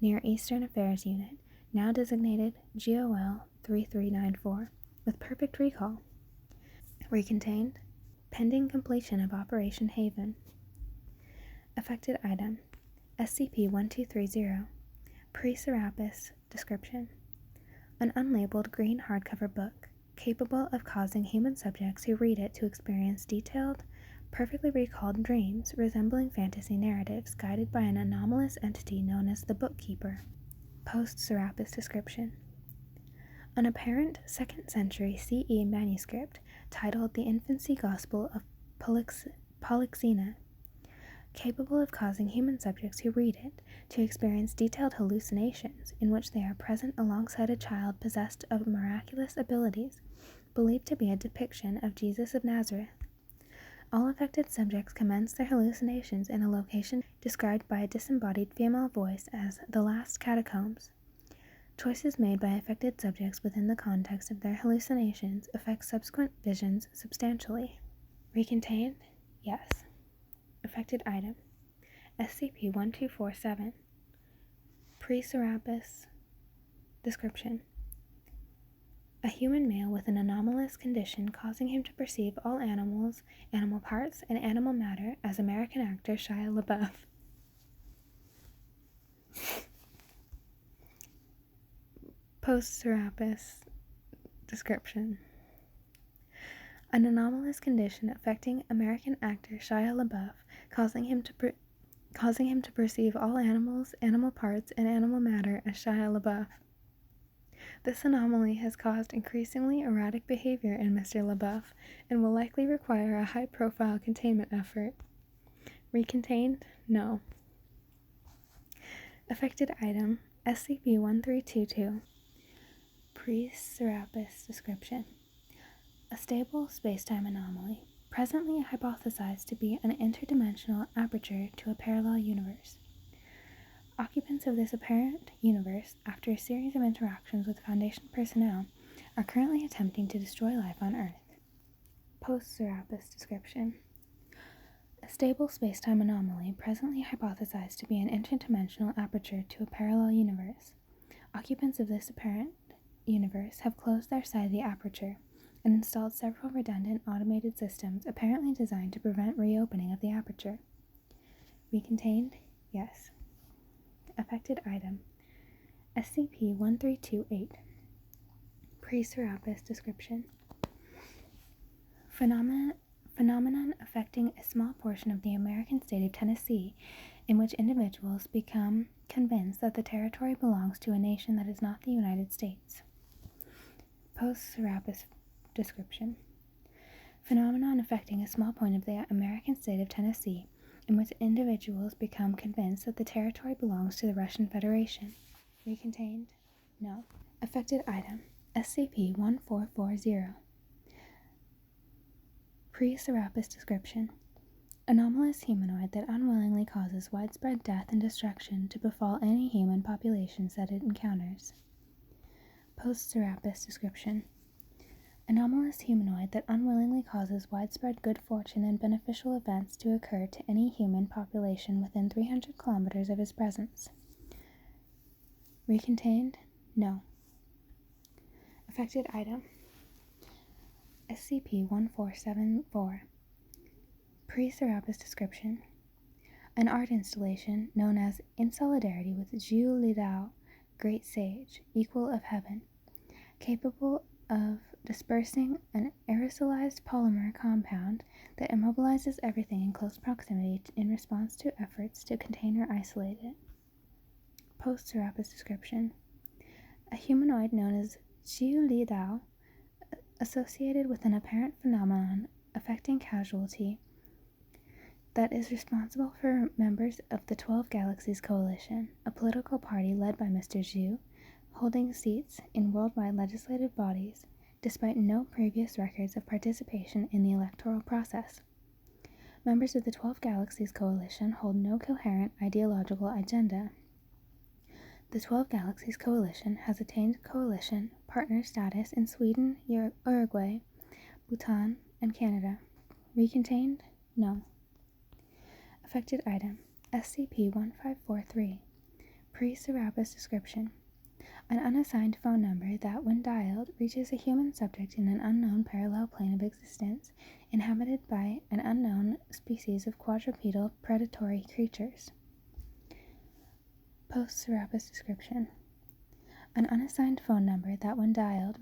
Near Eastern Affairs Unit, now designated GOL 3394, with perfect recall. Recontained, pending completion of Operation Haven. Affected item SCP-1230. Pre-Serapis description. An unlabeled green hardcover book, capable of causing human subjects who read it to experience detailed, perfectly recalled dreams resembling fantasy narratives guided by an anomalous entity known as the Bookkeeper. Post-Serapis description. An apparent 2nd century CE manuscript titled The Infancy Gospel of Polyxena, capable of causing human subjects who read it to experience detailed hallucinations in which they are present alongside a child possessed of miraculous abilities, believed to be a depiction of Jesus of Nazareth. All affected subjects commence their hallucinations in a location described by a disembodied female voice as the last catacombs. Choices made by affected subjects within the context of their hallucinations affect subsequent visions substantially. Recontained? Yes. Affected item: SCP-1247. Pre-Serapis. Description: a human male with an anomalous condition causing him to perceive all animals, animal parts, and animal matter as American actor Shia LaBeouf. Post-Serapis. Description: an anomalous condition affecting American actor Shia LaBeouf, causing him to perceive all animals, animal parts, and animal matter as Shia LaBeouf. This anomaly has caused increasingly erratic behavior in Mr. LaBeouf and will likely require a high-profile containment effort. Recontained? No. Affected item: SCP-1322. Pre-Serapis. Description: a stable spacetime anomaly, presently hypothesized to be an interdimensional aperture to a parallel universe. Occupants of this apparent universe, after a series of interactions with Foundation personnel, are currently attempting to destroy life on Earth. Post-Serapis. Description: a stable spacetime anomaly, presently hypothesized to be an interdimensional aperture to a parallel universe. Occupants of this apparent universe have closed their side of the aperture and installed several redundant automated systems apparently designed to prevent reopening of the aperture. Recontained? Yes. Affected item: SCP-1328. Pre-Serapis. Description: phenomenon affecting a small portion of the American state of Tennessee, in which individuals become convinced that the territory belongs to a nation that is not the United States. Post-Serapis. Description: phenomenon affecting a small point of the American state of Tennessee, in which individuals become convinced that the territory belongs to the Russian Federation. Recontained? No. Affected item: SCP-1440. Pre-Serapis. Description: anomalous humanoid that unwillingly causes widespread death and destruction to befall any human populations that it encounters. Post-Serapis. Description: anomalous humanoid that unwillingly causes widespread good fortune and beneficial events to occur to any human population within 300 kilometers of his presence. Recontained? No. Affected item: SCP-1474. Pre-Serapis. Description: an art installation known as In Solidarity with Zhu Lidao, Great Sage, Equal of Heaven, capable of dispersing an aerosolized polymer compound that immobilizes everything in close proximity in response to efforts to contain or isolate it. Post-Serapis. Description: a humanoid known as Zhu Lidao, associated with an apparent phenomenon affecting casualty that is responsible for members of the 12 Galaxies Coalition, a political party led by Mr. Zhu, holding seats in worldwide legislative bodies, despite no previous records of participation in the electoral process. Members of the 12 Galaxies Coalition hold no coherent ideological agenda. The 12 Galaxies Coalition has attained coalition partner status in Sweden, Uruguay, Bhutan, and Canada. Recontained? No. Affected item: SCP-1543. Pre-Serapis. Description: an unassigned phone number that, when dialed, reaches a human subject in an unknown parallel plane of existence, inhabited by an unknown species of quadrupedal predatory creatures. Post-Serapis. Description: an unassigned phone number that, when dialed,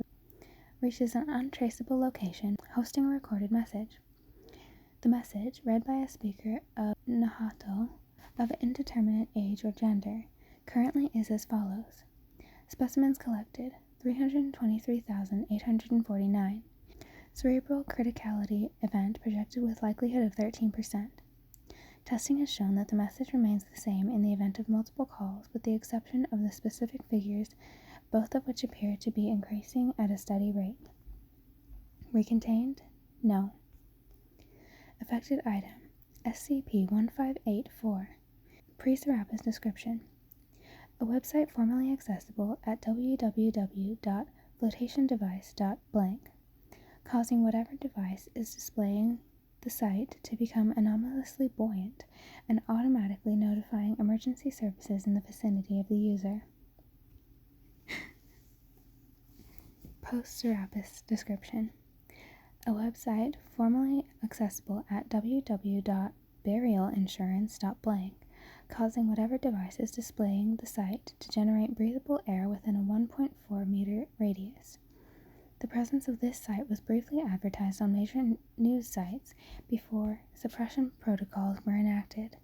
reaches an untraceable location hosting a recorded message. The message, read by a speaker of Nahuatl of indeterminate age or gender, currently is as follows: specimens collected, 323,849. Cerebral criticality event projected with likelihood of 13%. Testing has shown that the message remains the same in the event of multiple calls, with the exception of the specific figures, both of which appear to be increasing at a steady rate. Recontained? No. Affected item: SCP-1584. Pre-Serapis. Description: a website formerly accessible at www.flotationdevice.blank, causing whatever device is displaying the site to become anomalously buoyant and automatically notifying emergency services in the vicinity of the user. Post-Serapis description. A website formerly accessible at www.burialinsurance.blank, causing whatever device is displaying the site to generate breathable air within a 1.4 meter radius. The presence of this site was briefly advertised on major news sites before suppression protocols were enacted,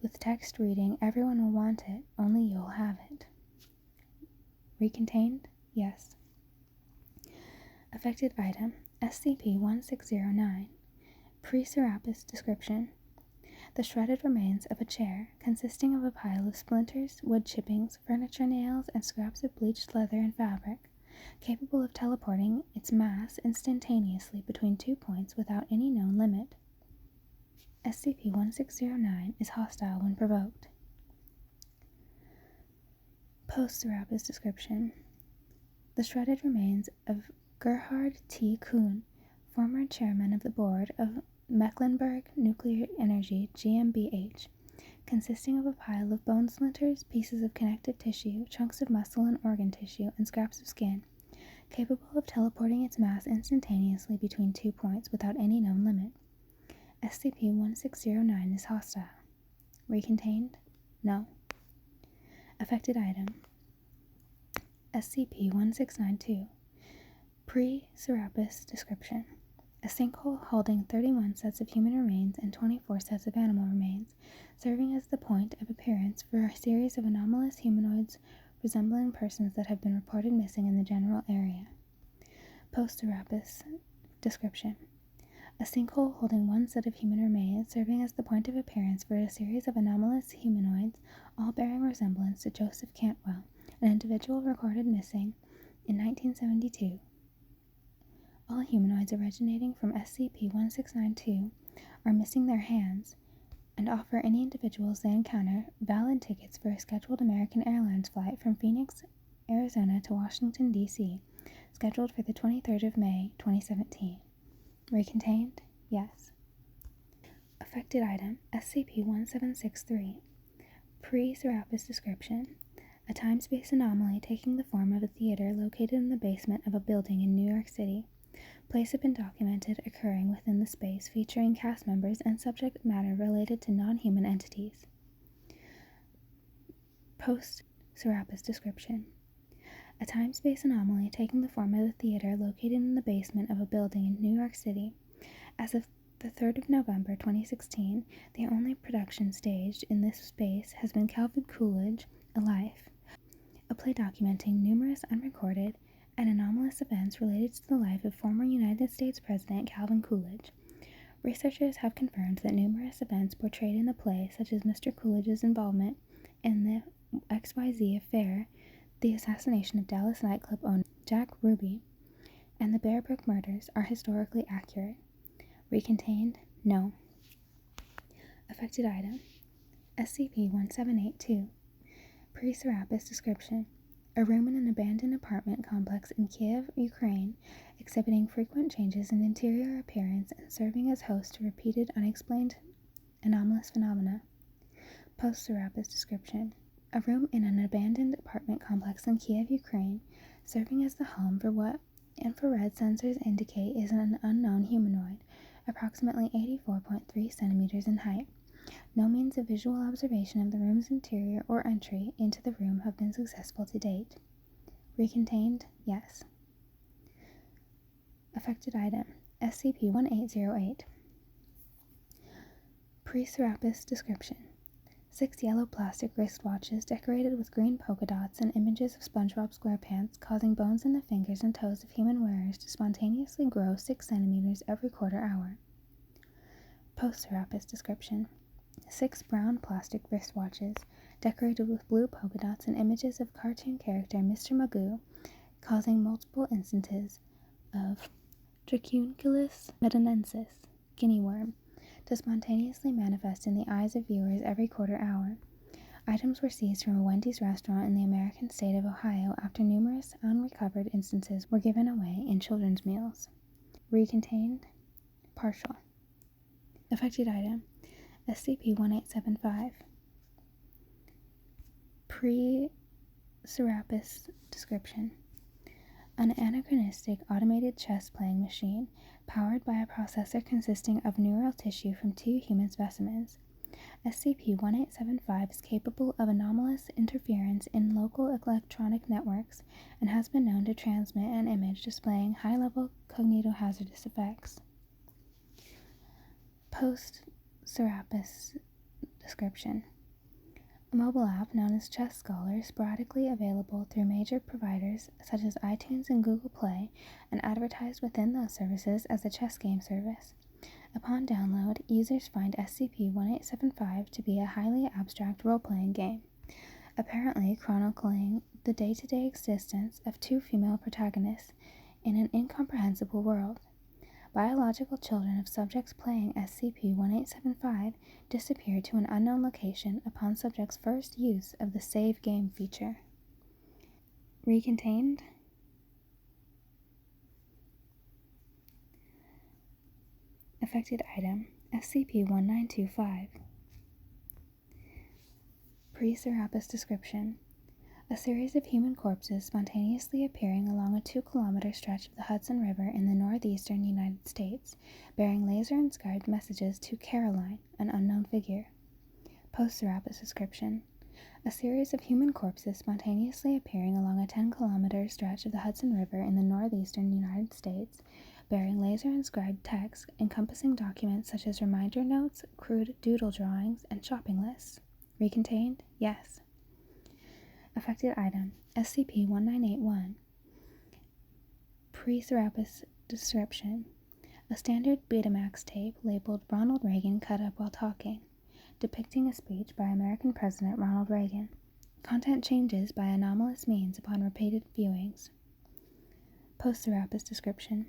with text reading, "Everyone will want it, only you'll have it." Recontained? Yes. Affected item, SCP-1609. Pre-Serapis description. The shredded remains of a chair consisting of a pile of splinters, wood chippings, furniture nails, and scraps of bleached leather and fabric, capable of teleporting its mass instantaneously between 2 points without any known limit. SCP-1609 is hostile when provoked. Post-Serapis description. The shredded remains of Gerhard T. Kuhn, former chairman of the board of Mecklenburg Nuclear Energy GmbH, consisting of a pile of bone splinters, pieces of connective tissue, chunks of muscle and organ tissue, and scraps of skin, capable of teleporting its mass instantaneously between 2 points without any known limit. SCP-1609 is hostile. Recontained? No. Affected item, SCP-1692. Pre-Serapis description. A sinkhole holding 31 sets of human remains and 24 sets of animal remains, serving as the point of appearance for a series of anomalous humanoids resembling persons that have been reported missing in the general area. Post-Serapis description. A sinkhole holding one set of human remains, serving as the point of appearance for a series of anomalous humanoids, all bearing resemblance to Joseph Cantwell, an individual recorded missing in 1972. All humanoids originating from SCP-1692 are missing their hands and offer any individuals they encounter valid tickets for a scheduled American Airlines flight from Phoenix, Arizona to Washington, D.C., scheduled for the 23rd of May, 2017. Recontained? Yes. Affected item, SCP-1763. Pre-Serapis description. A time-space anomaly taking the form of a theater located in the basement of a building in New York City. Place have been documented occurring within the space, featuring cast members and subject matter related to non-human entities. Post-Serapis description. A time-space anomaly taking the form of a theater located in the basement of a building in New York City. As of the 3rd of November 2016, the only production staged in this space has been Calvin Coolidge, A Life, a play documenting numerous unrecorded and anomalous events related to the life of former United States President Calvin Coolidge. Researchers have confirmed that numerous events portrayed in the play, such as Mr. Coolidge's involvement in the XYZ affair, the assassination of Dallas nightclub owner Jack Ruby, and the Bear Brook murders, are historically accurate. Recontained? No. Affected item, SCP-1782. Pre-Serapis description. A room in an abandoned apartment complex in Kiev, Ukraine, exhibiting frequent changes in interior appearance and serving as host to repeated unexplained anomalous phenomena. Post-Serapis description. A room in an abandoned apartment complex in Kiev, Ukraine, serving as the home for what infrared sensors indicate is an unknown humanoid, approximately 84.3 centimeters in height. No means of visual observation of the room's interior or entry into the room have been successful to date. Recontained? Yes. Affected item, SCP-1808. Pre-Serapis description. 6 yellow plastic wristwatches decorated with green polka dots and images of SpongeBob SquarePants, causing bones in the fingers and toes of human wearers to spontaneously grow 6 centimeters every quarter hour. Post-Serapis description. 6 brown plastic wristwatches, decorated with blue polka dots and images of cartoon character Mr. Magoo, causing multiple instances of Dracunculus metanensis, guinea worm, to spontaneously manifest in the eyes of viewers every quarter hour. Items were seized from a Wendy's restaurant in the American state of Ohio after numerous unrecovered instances were given away in children's meals. Recontained? Partial. Affected item, SCP-1875. Pre-Serapis description. An anachronistic automated chess-playing machine powered by a processor consisting of neural tissue from 2 human specimens. SCP-1875 is capable of anomalous interference in local electronic networks and has been known to transmit an image displaying high-level cognitohazardous effects. Post-Serapis description. A mobile app known as Chess Scholar, sporadically available through major providers such as iTunes and Google Play, and advertised within those services as a chess game service. Upon download, users find SCP-1875 to be a highly abstract role-playing game, apparently chronicling the day-to-day existence of 2 female protagonists in an incomprehensible world. Biological children of subjects playing SCP-1875 disappear to an unknown location upon subjects' first use of the Save Game feature. Recontained? Affected item, SCP-1925. Pre-Serapis description. A series of human corpses spontaneously appearing along a 2-kilometer stretch of the Hudson River in the northeastern United States, bearing laser-inscribed messages to Caroline, an unknown figure. Post-Serapis description. A series of human corpses spontaneously appearing along a 10-kilometer stretch of the Hudson River in the northeastern United States, bearing laser-inscribed text encompassing documents such as reminder notes, crude doodle drawings, and shopping lists. Recontained? Yes. Affected item, SCP-1981. Pre-Serapis description. A standard Betamax tape labeled Ronald Reagan cut up while talking, depicting a speech by American President Ronald Reagan. Content changes by anomalous means upon repeated viewings. Post-Serapis description.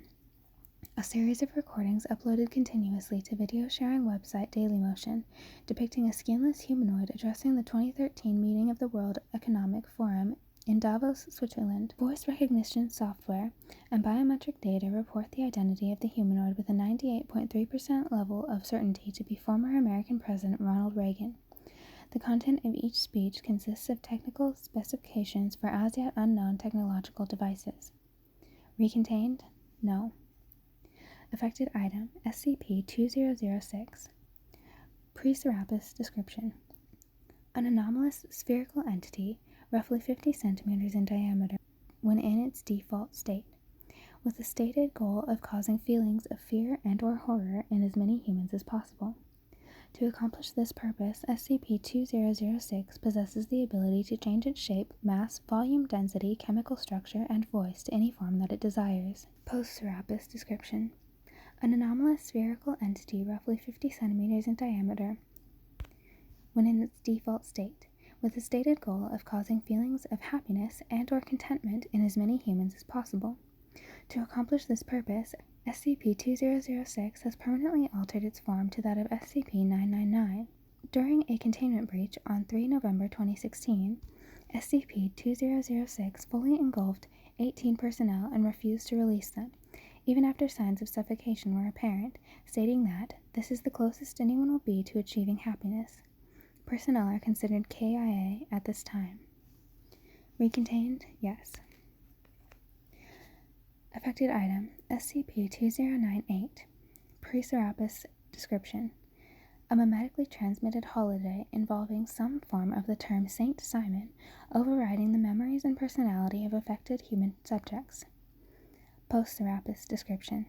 A series of recordings uploaded continuously to video sharing website Dailymotion, depicting a skinless humanoid addressing the 2013 meeting of the World Economic Forum in Davos, Switzerland. Voice recognition software and biometric data report the identity of the humanoid with a 98.3% level of certainty to be former American President Ronald Reagan. The content of each speech consists of technical specifications for as yet unknown technological devices. Recontained? No. Affected item, SCP-2006. Pre-Serapis description. An anomalous spherical entity, roughly 50 centimeters in diameter when in its default state, with the stated goal of causing feelings of fear and/or horror in as many humans as possible. To accomplish this purpose, SCP-2006 possesses the ability to change its shape, mass, volume, density, chemical structure, and voice to any form that it desires. Post-Serapis description. An anomalous spherical entity roughly 50 centimeters in diameter when in its default state, with the stated goal of causing feelings of happiness and/or contentment in as many humans as possible. To accomplish this purpose, SCP-2006 has permanently altered its form to that of SCP-999. During a containment breach on 3 November 2016, SCP-2006 fully engulfed 18 personnel and refused to release them, even after signs of suffocation were apparent, stating that this is the closest anyone will be to achieving happiness. Personnel are considered KIA at this time. Recontained? Yes. Affected item, SCP-2098. Pre-Serapis description. A memetically transmitted holiday involving some form of the term Saint Simon overriding the memories and personality of affected human subjects. Post-Serapis description.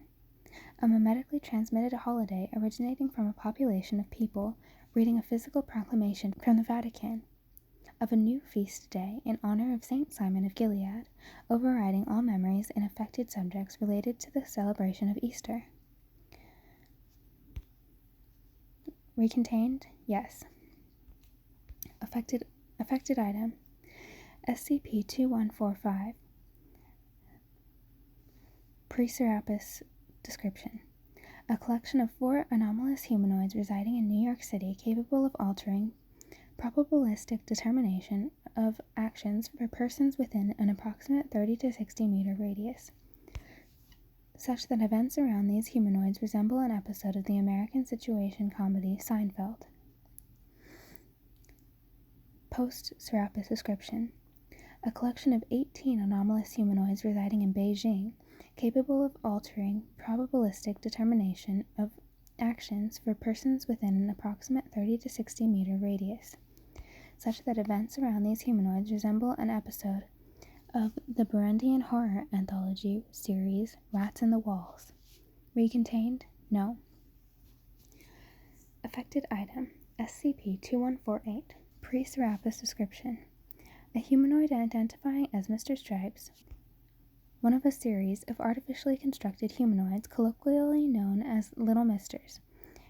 A memetically transmitted holiday originating from a population of people reading a physical proclamation from the Vatican of a new feast day in honor of Saint Simon of Gilead, overriding all memories in affected subjects related to the celebration of Easter. Recontained? Yes. Affected item, SCP-2145. Pre-Serapis description. A collection of 4 anomalous humanoids residing in New York City capable of altering probabilistic determination of actions for persons within an approximate 30 to 60 meter radius. such that events around these humanoids resemble an episode of the American situation comedy Seinfeld. Post-Serapis description. A collection of 18 anomalous humanoids residing in Beijing, capable of altering probabilistic determination of actions for persons within an approximate 30 to 60 meter radius, such that events around these humanoids resemble an episode of the Burundian horror anthology series Rats in the Walls. Recontained? No. Affected item SCP-2148. Pre-Serapis description. A humanoid identifying as Mr. Stripes, one of a series of artificially constructed humanoids colloquially known as Little Misters,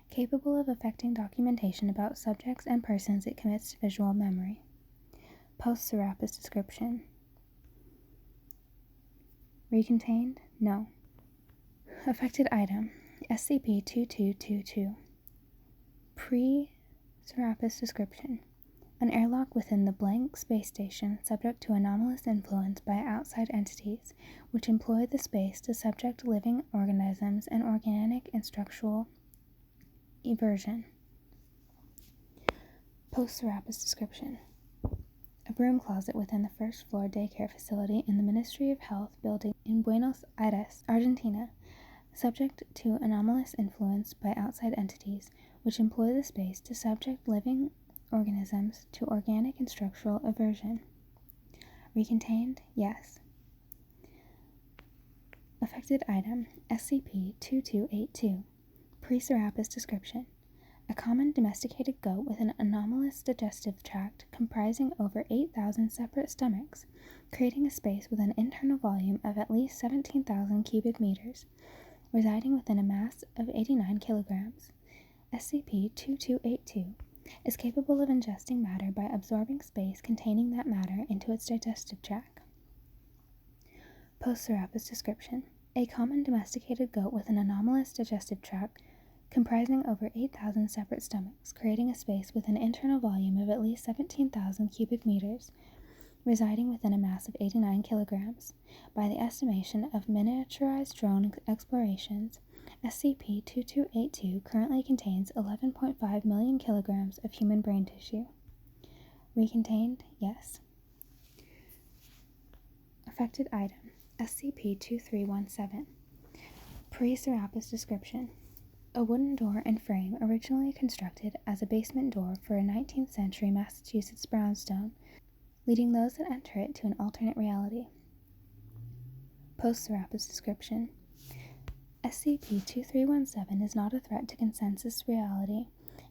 capable of affecting documentation about subjects and persons it commits to visual memory. Post-Serapis description. Recontained? No. Affected item SCP-2222. Pre-Serapis description. An airlock within the blank space station subject to anomalous influence by outside entities, which employ the space to subject living organisms and organic and structural eversion. Post-Serapis description. A broom closet within the first floor daycare facility in the Ministry of Health building in Buenos Aires, Argentina, subject to anomalous influence by outside entities, which employ the space to subject living organisms to organic and structural eversion. Recontained? Yes. Affected item SCP-2282. Pre-Serapis description. A common domesticated goat with an anomalous digestive tract comprising over 8,000 separate stomachs, creating a space with an internal volume of at least 17,000 cubic meters, residing within a mass of 89 kilograms. SCP-2282 is capable of ingesting matter by absorbing space containing that matter into its digestive tract. Post-Serapis description. A common domesticated goat with an anomalous digestive tract comprising over 8,000 separate stomachs, creating a space with an internal volume of at least 17,000 cubic meters, residing within a mass of 89 kilograms. By the estimation of miniaturized drone explorations, SCP-2282 currently contains 11.5 million kilograms of human brain tissue. Recontained? Yes. Affected item SCP-2317. Pre-Serapis description. A wooden door and frame originally constructed as a basement door for a 19th century Massachusetts brownstone, leading those that enter it to an alternate reality. Post-Serapis description. SCP-2317 is not a threat to consensus reality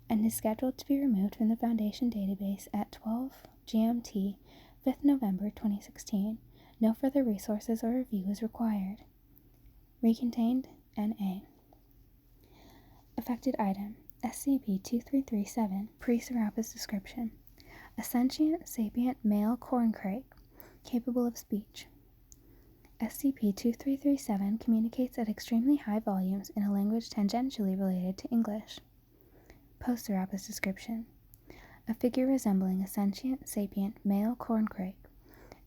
and is scheduled to be removed from the Foundation database at 12 GMT, 5th November 2016. No further resources or review is required. Recontained? NA. Affected item SCP-2337. Pre-Serapis description. A sentient, sapient male corncrake capable of speech. SCP-2337 communicates at extremely high volumes in a language tangentially related to English. Post-Serapis description. A figure resembling a sentient, sapient male corncrake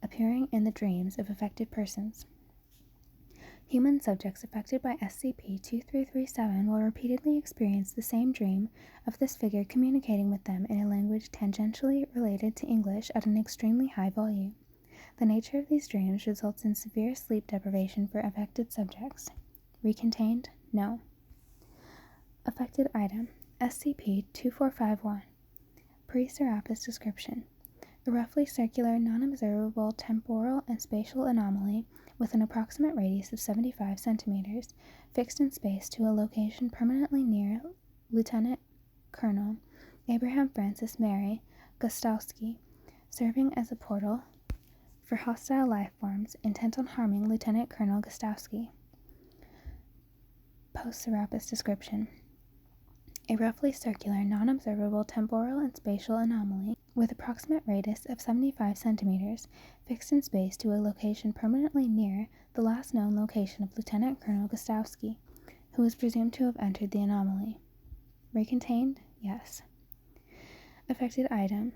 appearing in the dreams of affected persons. Human subjects affected by SCP-2337 will repeatedly experience the same dream of this figure communicating with them in a language tangentially related to English at an extremely high volume. The nature of these dreams results in severe sleep deprivation for affected subjects. Recontained? No. Affected item SCP-2451. Pre-Serapis description. A roughly circular, non-observable temporal and spatial anomaly with an approximate radius of 75 centimeters, fixed in space to a location permanently near Lieutenant Colonel Abraham Francis Mary Gostowski, serving as a portal for hostile life forms intent on harming Lieutenant Colonel Gostowski. Post-Serapis description. A roughly circular, non-observable temporal and spatial anomaly with approximate radius of 75 centimeters, fixed in space to a location permanently near the last known location of Lieutenant Colonel Gostowski, who is presumed to have entered the anomaly. Recontained? Yes. Affected item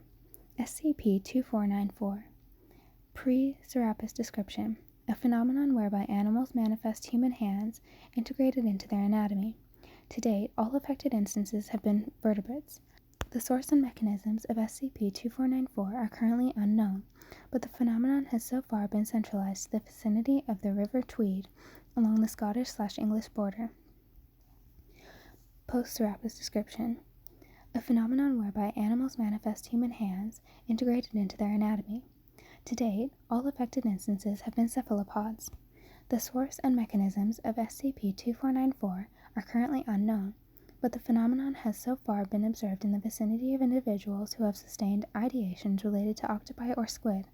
SCP-2494. Pre-Serapis description. a phenomenon whereby animals manifest human hands integrated into their anatomy. To date, all affected instances have been vertebrates. The source and mechanisms of SCP-2494 are currently unknown, but the phenomenon has so far been centralized to the vicinity of the River Tweed along the Scottish/English border. Post-Serapis description: a phenomenon whereby animals manifest human hands integrated into their anatomy. To date, all affected instances have been cephalopods. The source and mechanisms of SCP-2494 are currently unknown, but the phenomenon has so far been observed in the vicinity of individuals who have sustained ideations related to octopi or squid.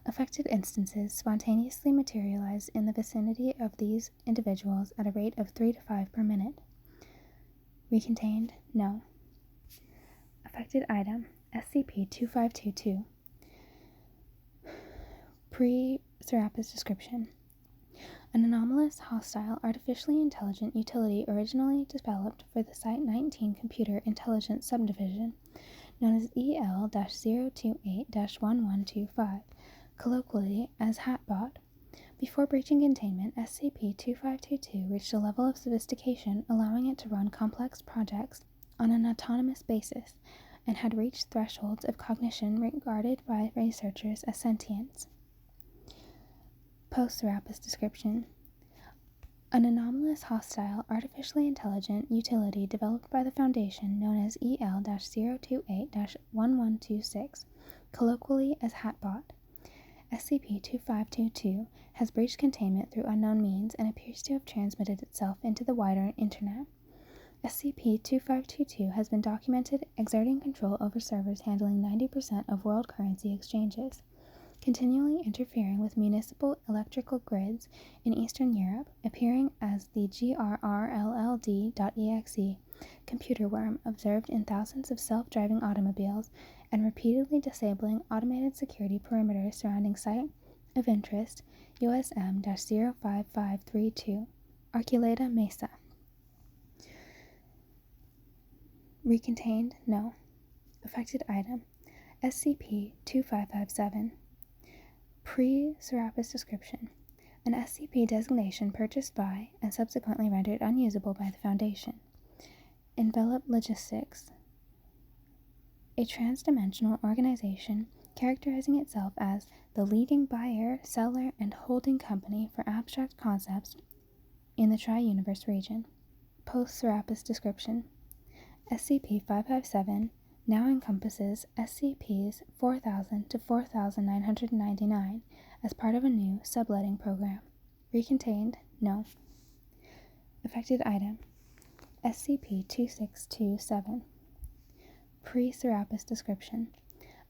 Affected instances spontaneously materialize in the vicinity of these individuals at a rate of 3 to 5 per minute. Recontained? No. Affected item: SCP-2522. Pre-Serapis description: an anomalous, hostile, artificially intelligent utility originally developed for the Site-19 Computer Intelligence Subdivision, known as EL-028-1125, colloquially as HATBOT. Before breaching containment, SCP-2522 reached a level of sophistication allowing it to run complex projects on an autonomous basis, and had reached thresholds of cognition regarded by researchers as sentience. Post-Serapis description: an anomalous, hostile, artificially intelligent utility developed by the Foundation known as EL-028-1126, colloquially as HATBOT. SCP-2522 has breached containment through unknown means and appears to have transmitted itself into the wider Internet. SCP-2522 has been documented exerting control over servers handling 90% of world currency exchanges, continually interfering with municipal electrical grids in Eastern Europe, appearing as the GRRLLD.exe computer worm observed in thousands of self-driving automobiles, and repeatedly disabling automated security perimeters surrounding Site of Interest USM-05532, Arculeta Mesa. Recontained? No. Affected item: SCP-2557. Pre-Serapis description: an SCP designation purchased by and subsequently rendered unusable by the Foundation. Envelop Logistics, a transdimensional organization characterizing itself as the leading buyer, seller, and holding company for abstract concepts in the Tri-Universe region. Post-Serapis description: SCP-557 now encompasses SCPs 4000 to 4999 as part of a new subletting program. Recontained? No. Affected item: SCP-2627. Pre-Serapis description: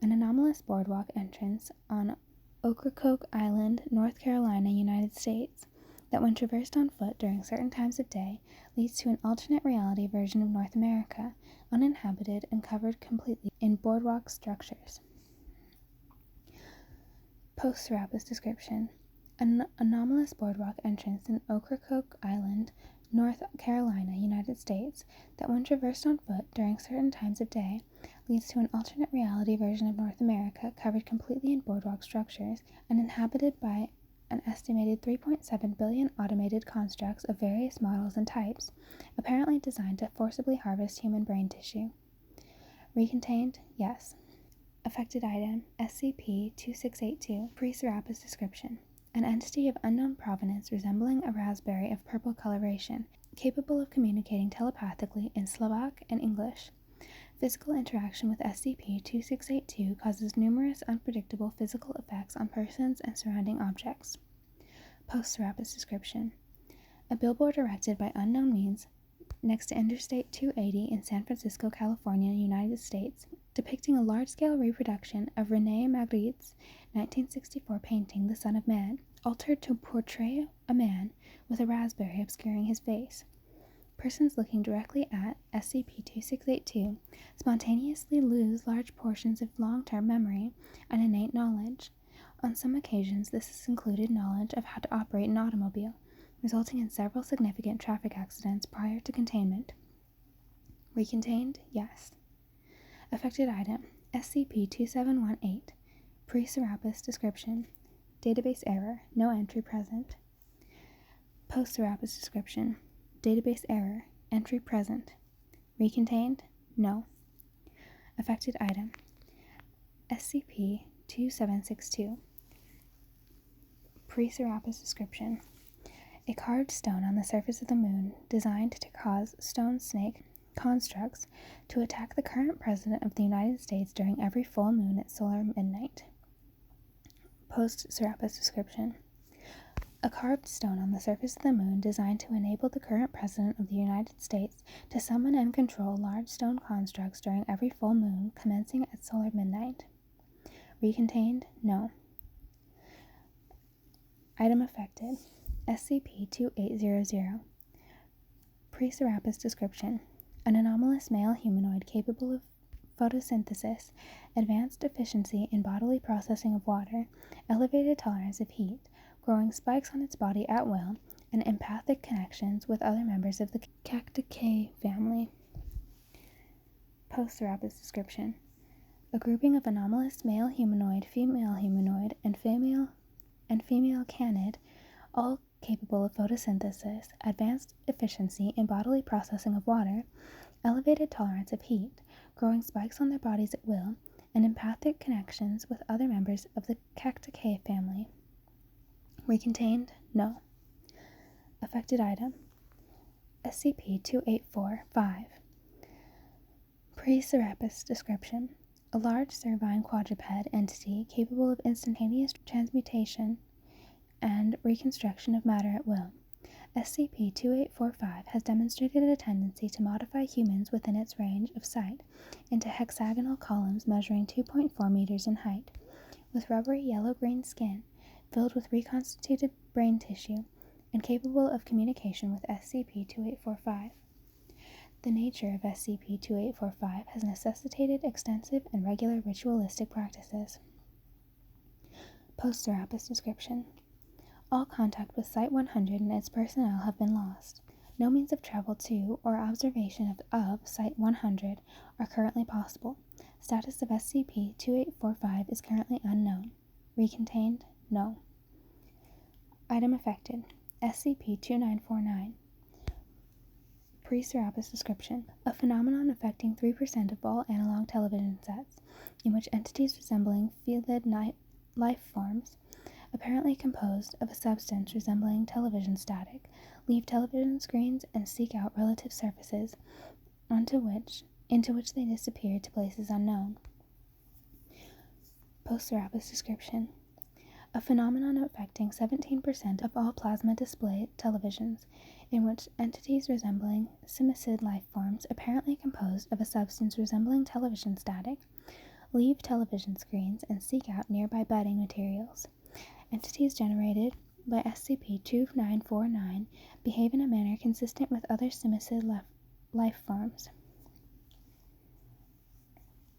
an anomalous boardwalk entrance on Ocracoke Island, North Carolina, United States, that when traversed on foot during certain times of day leads to an alternate reality version of North America, uninhabited and covered completely in boardwalk structures. Post-Serapis description: an anomalous boardwalk entrance in Ocracoke Island, North Carolina, United States, that when traversed on foot during certain times of day leads to an alternate reality version of North America covered completely in boardwalk structures and inhabited by an estimated 3.7 billion automated constructs of various models and types, apparently designed to forcibly harvest human brain tissue. Recontained? Yes. Affected item: SCP-2682. Pre-Serapis description: an entity of unknown provenance resembling a raspberry of purple coloration, capable of communicating telepathically in Slovak and English. Physical interaction with SCP-2682 causes numerous unpredictable physical effects on persons and surrounding objects. Post-Serapis description: a billboard erected by unknown means next to Interstate 280 in San Francisco, California, United States, depicting a large-scale reproduction of René Magritte's 1964 painting The Son of Man, altered to portray a man with a raspberry obscuring his face. Persons looking directly at SCP-2682 spontaneously lose large portions of long-term memory and innate knowledge. On some occasions, this has included knowledge of how to operate an automobile, resulting in several significant traffic accidents prior to containment. Recontained? Yes. Affected item: SCP-2718. Pre-Serapis description: Database error. No entry present. Post-Serapis description. Database error. Entry present. Recontained? No. Affected item. SCP-2762. Pre-Serapis description. A carved stone on the surface of the moon designed to cause stone snake constructs to attack the current President of the United States during every full moon at solar midnight. Post-Serapis description. A carved stone on the surface of the moon designed to enable the current President of the United States to summon and control large stone constructs during every full moon commencing at solar midnight. Recontained? No. Item affected. SCP-2800. Pre-Serapis description. An anomalous male humanoid capable of photosynthesis, advanced efficiency in bodily processing of water, elevated tolerance of heat, growing spikes on its body at will, and empathic connections with other members of the Cacticae family. Post-Serapis description. A grouping of anomalous male humanoid, and female canid, all capable of photosynthesis, advanced efficiency in bodily processing of water, elevated tolerance of heat, growing spikes on their bodies at will, and empathic connections with other members of the Cacticae family. Recontained? No. Affected item. SCP-2845. Pre-Serapis description. A large cervine quadruped entity capable of instantaneous transmutation and reconstruction of matter at will. SCP-2845 has demonstrated a tendency to modify humans within its range of sight into hexagonal columns measuring 2.4 meters in height, with rubbery yellow-green skin filled with reconstituted brain tissue and capable of communication with SCP-2845. The nature of SCP-2845 has necessitated extensive and regular ritualistic practices. Post-Serapis description. All contact with Site-100 and its personnel have been lost. No means of travel to or observation of Site-100 are currently possible. Status of SCP-2845 is currently unknown. Recontained? No. Item affected. SCP-2949. Pre-Serapis description. A phenomenon affecting 3% of all analog television sets, in which entities resembling fielded life forms, apparently composed of a substance resembling television static, leave television screens and seek out relative surfaces into which they disappear to places unknown. Post-Serapis description. A phenomenon affecting 17% of all plasma display televisions, in which entities resembling simicid life forms, apparently composed of a substance resembling television static, leave television screens and seek out nearby bedding materials. Entities generated by SCP-2949 behave in a manner consistent with other simicid life forms.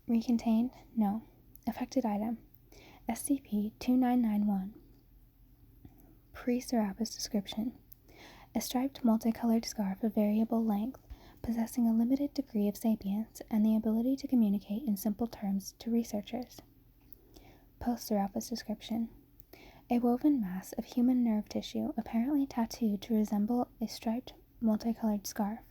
Recontained? No. Affected item. SCP-2991. Pre-Serapis description. A striped multicolored scarf of variable length, possessing a limited degree of sapience and the ability to communicate in simple terms to researchers. Post-Serapis description. A woven mass of human nerve tissue, apparently tattooed to resemble a striped multicolored scarf,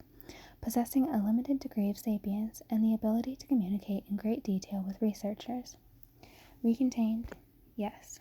possessing a limited degree of sapience and the ability to communicate in great detail with researchers. Recontained? Yes.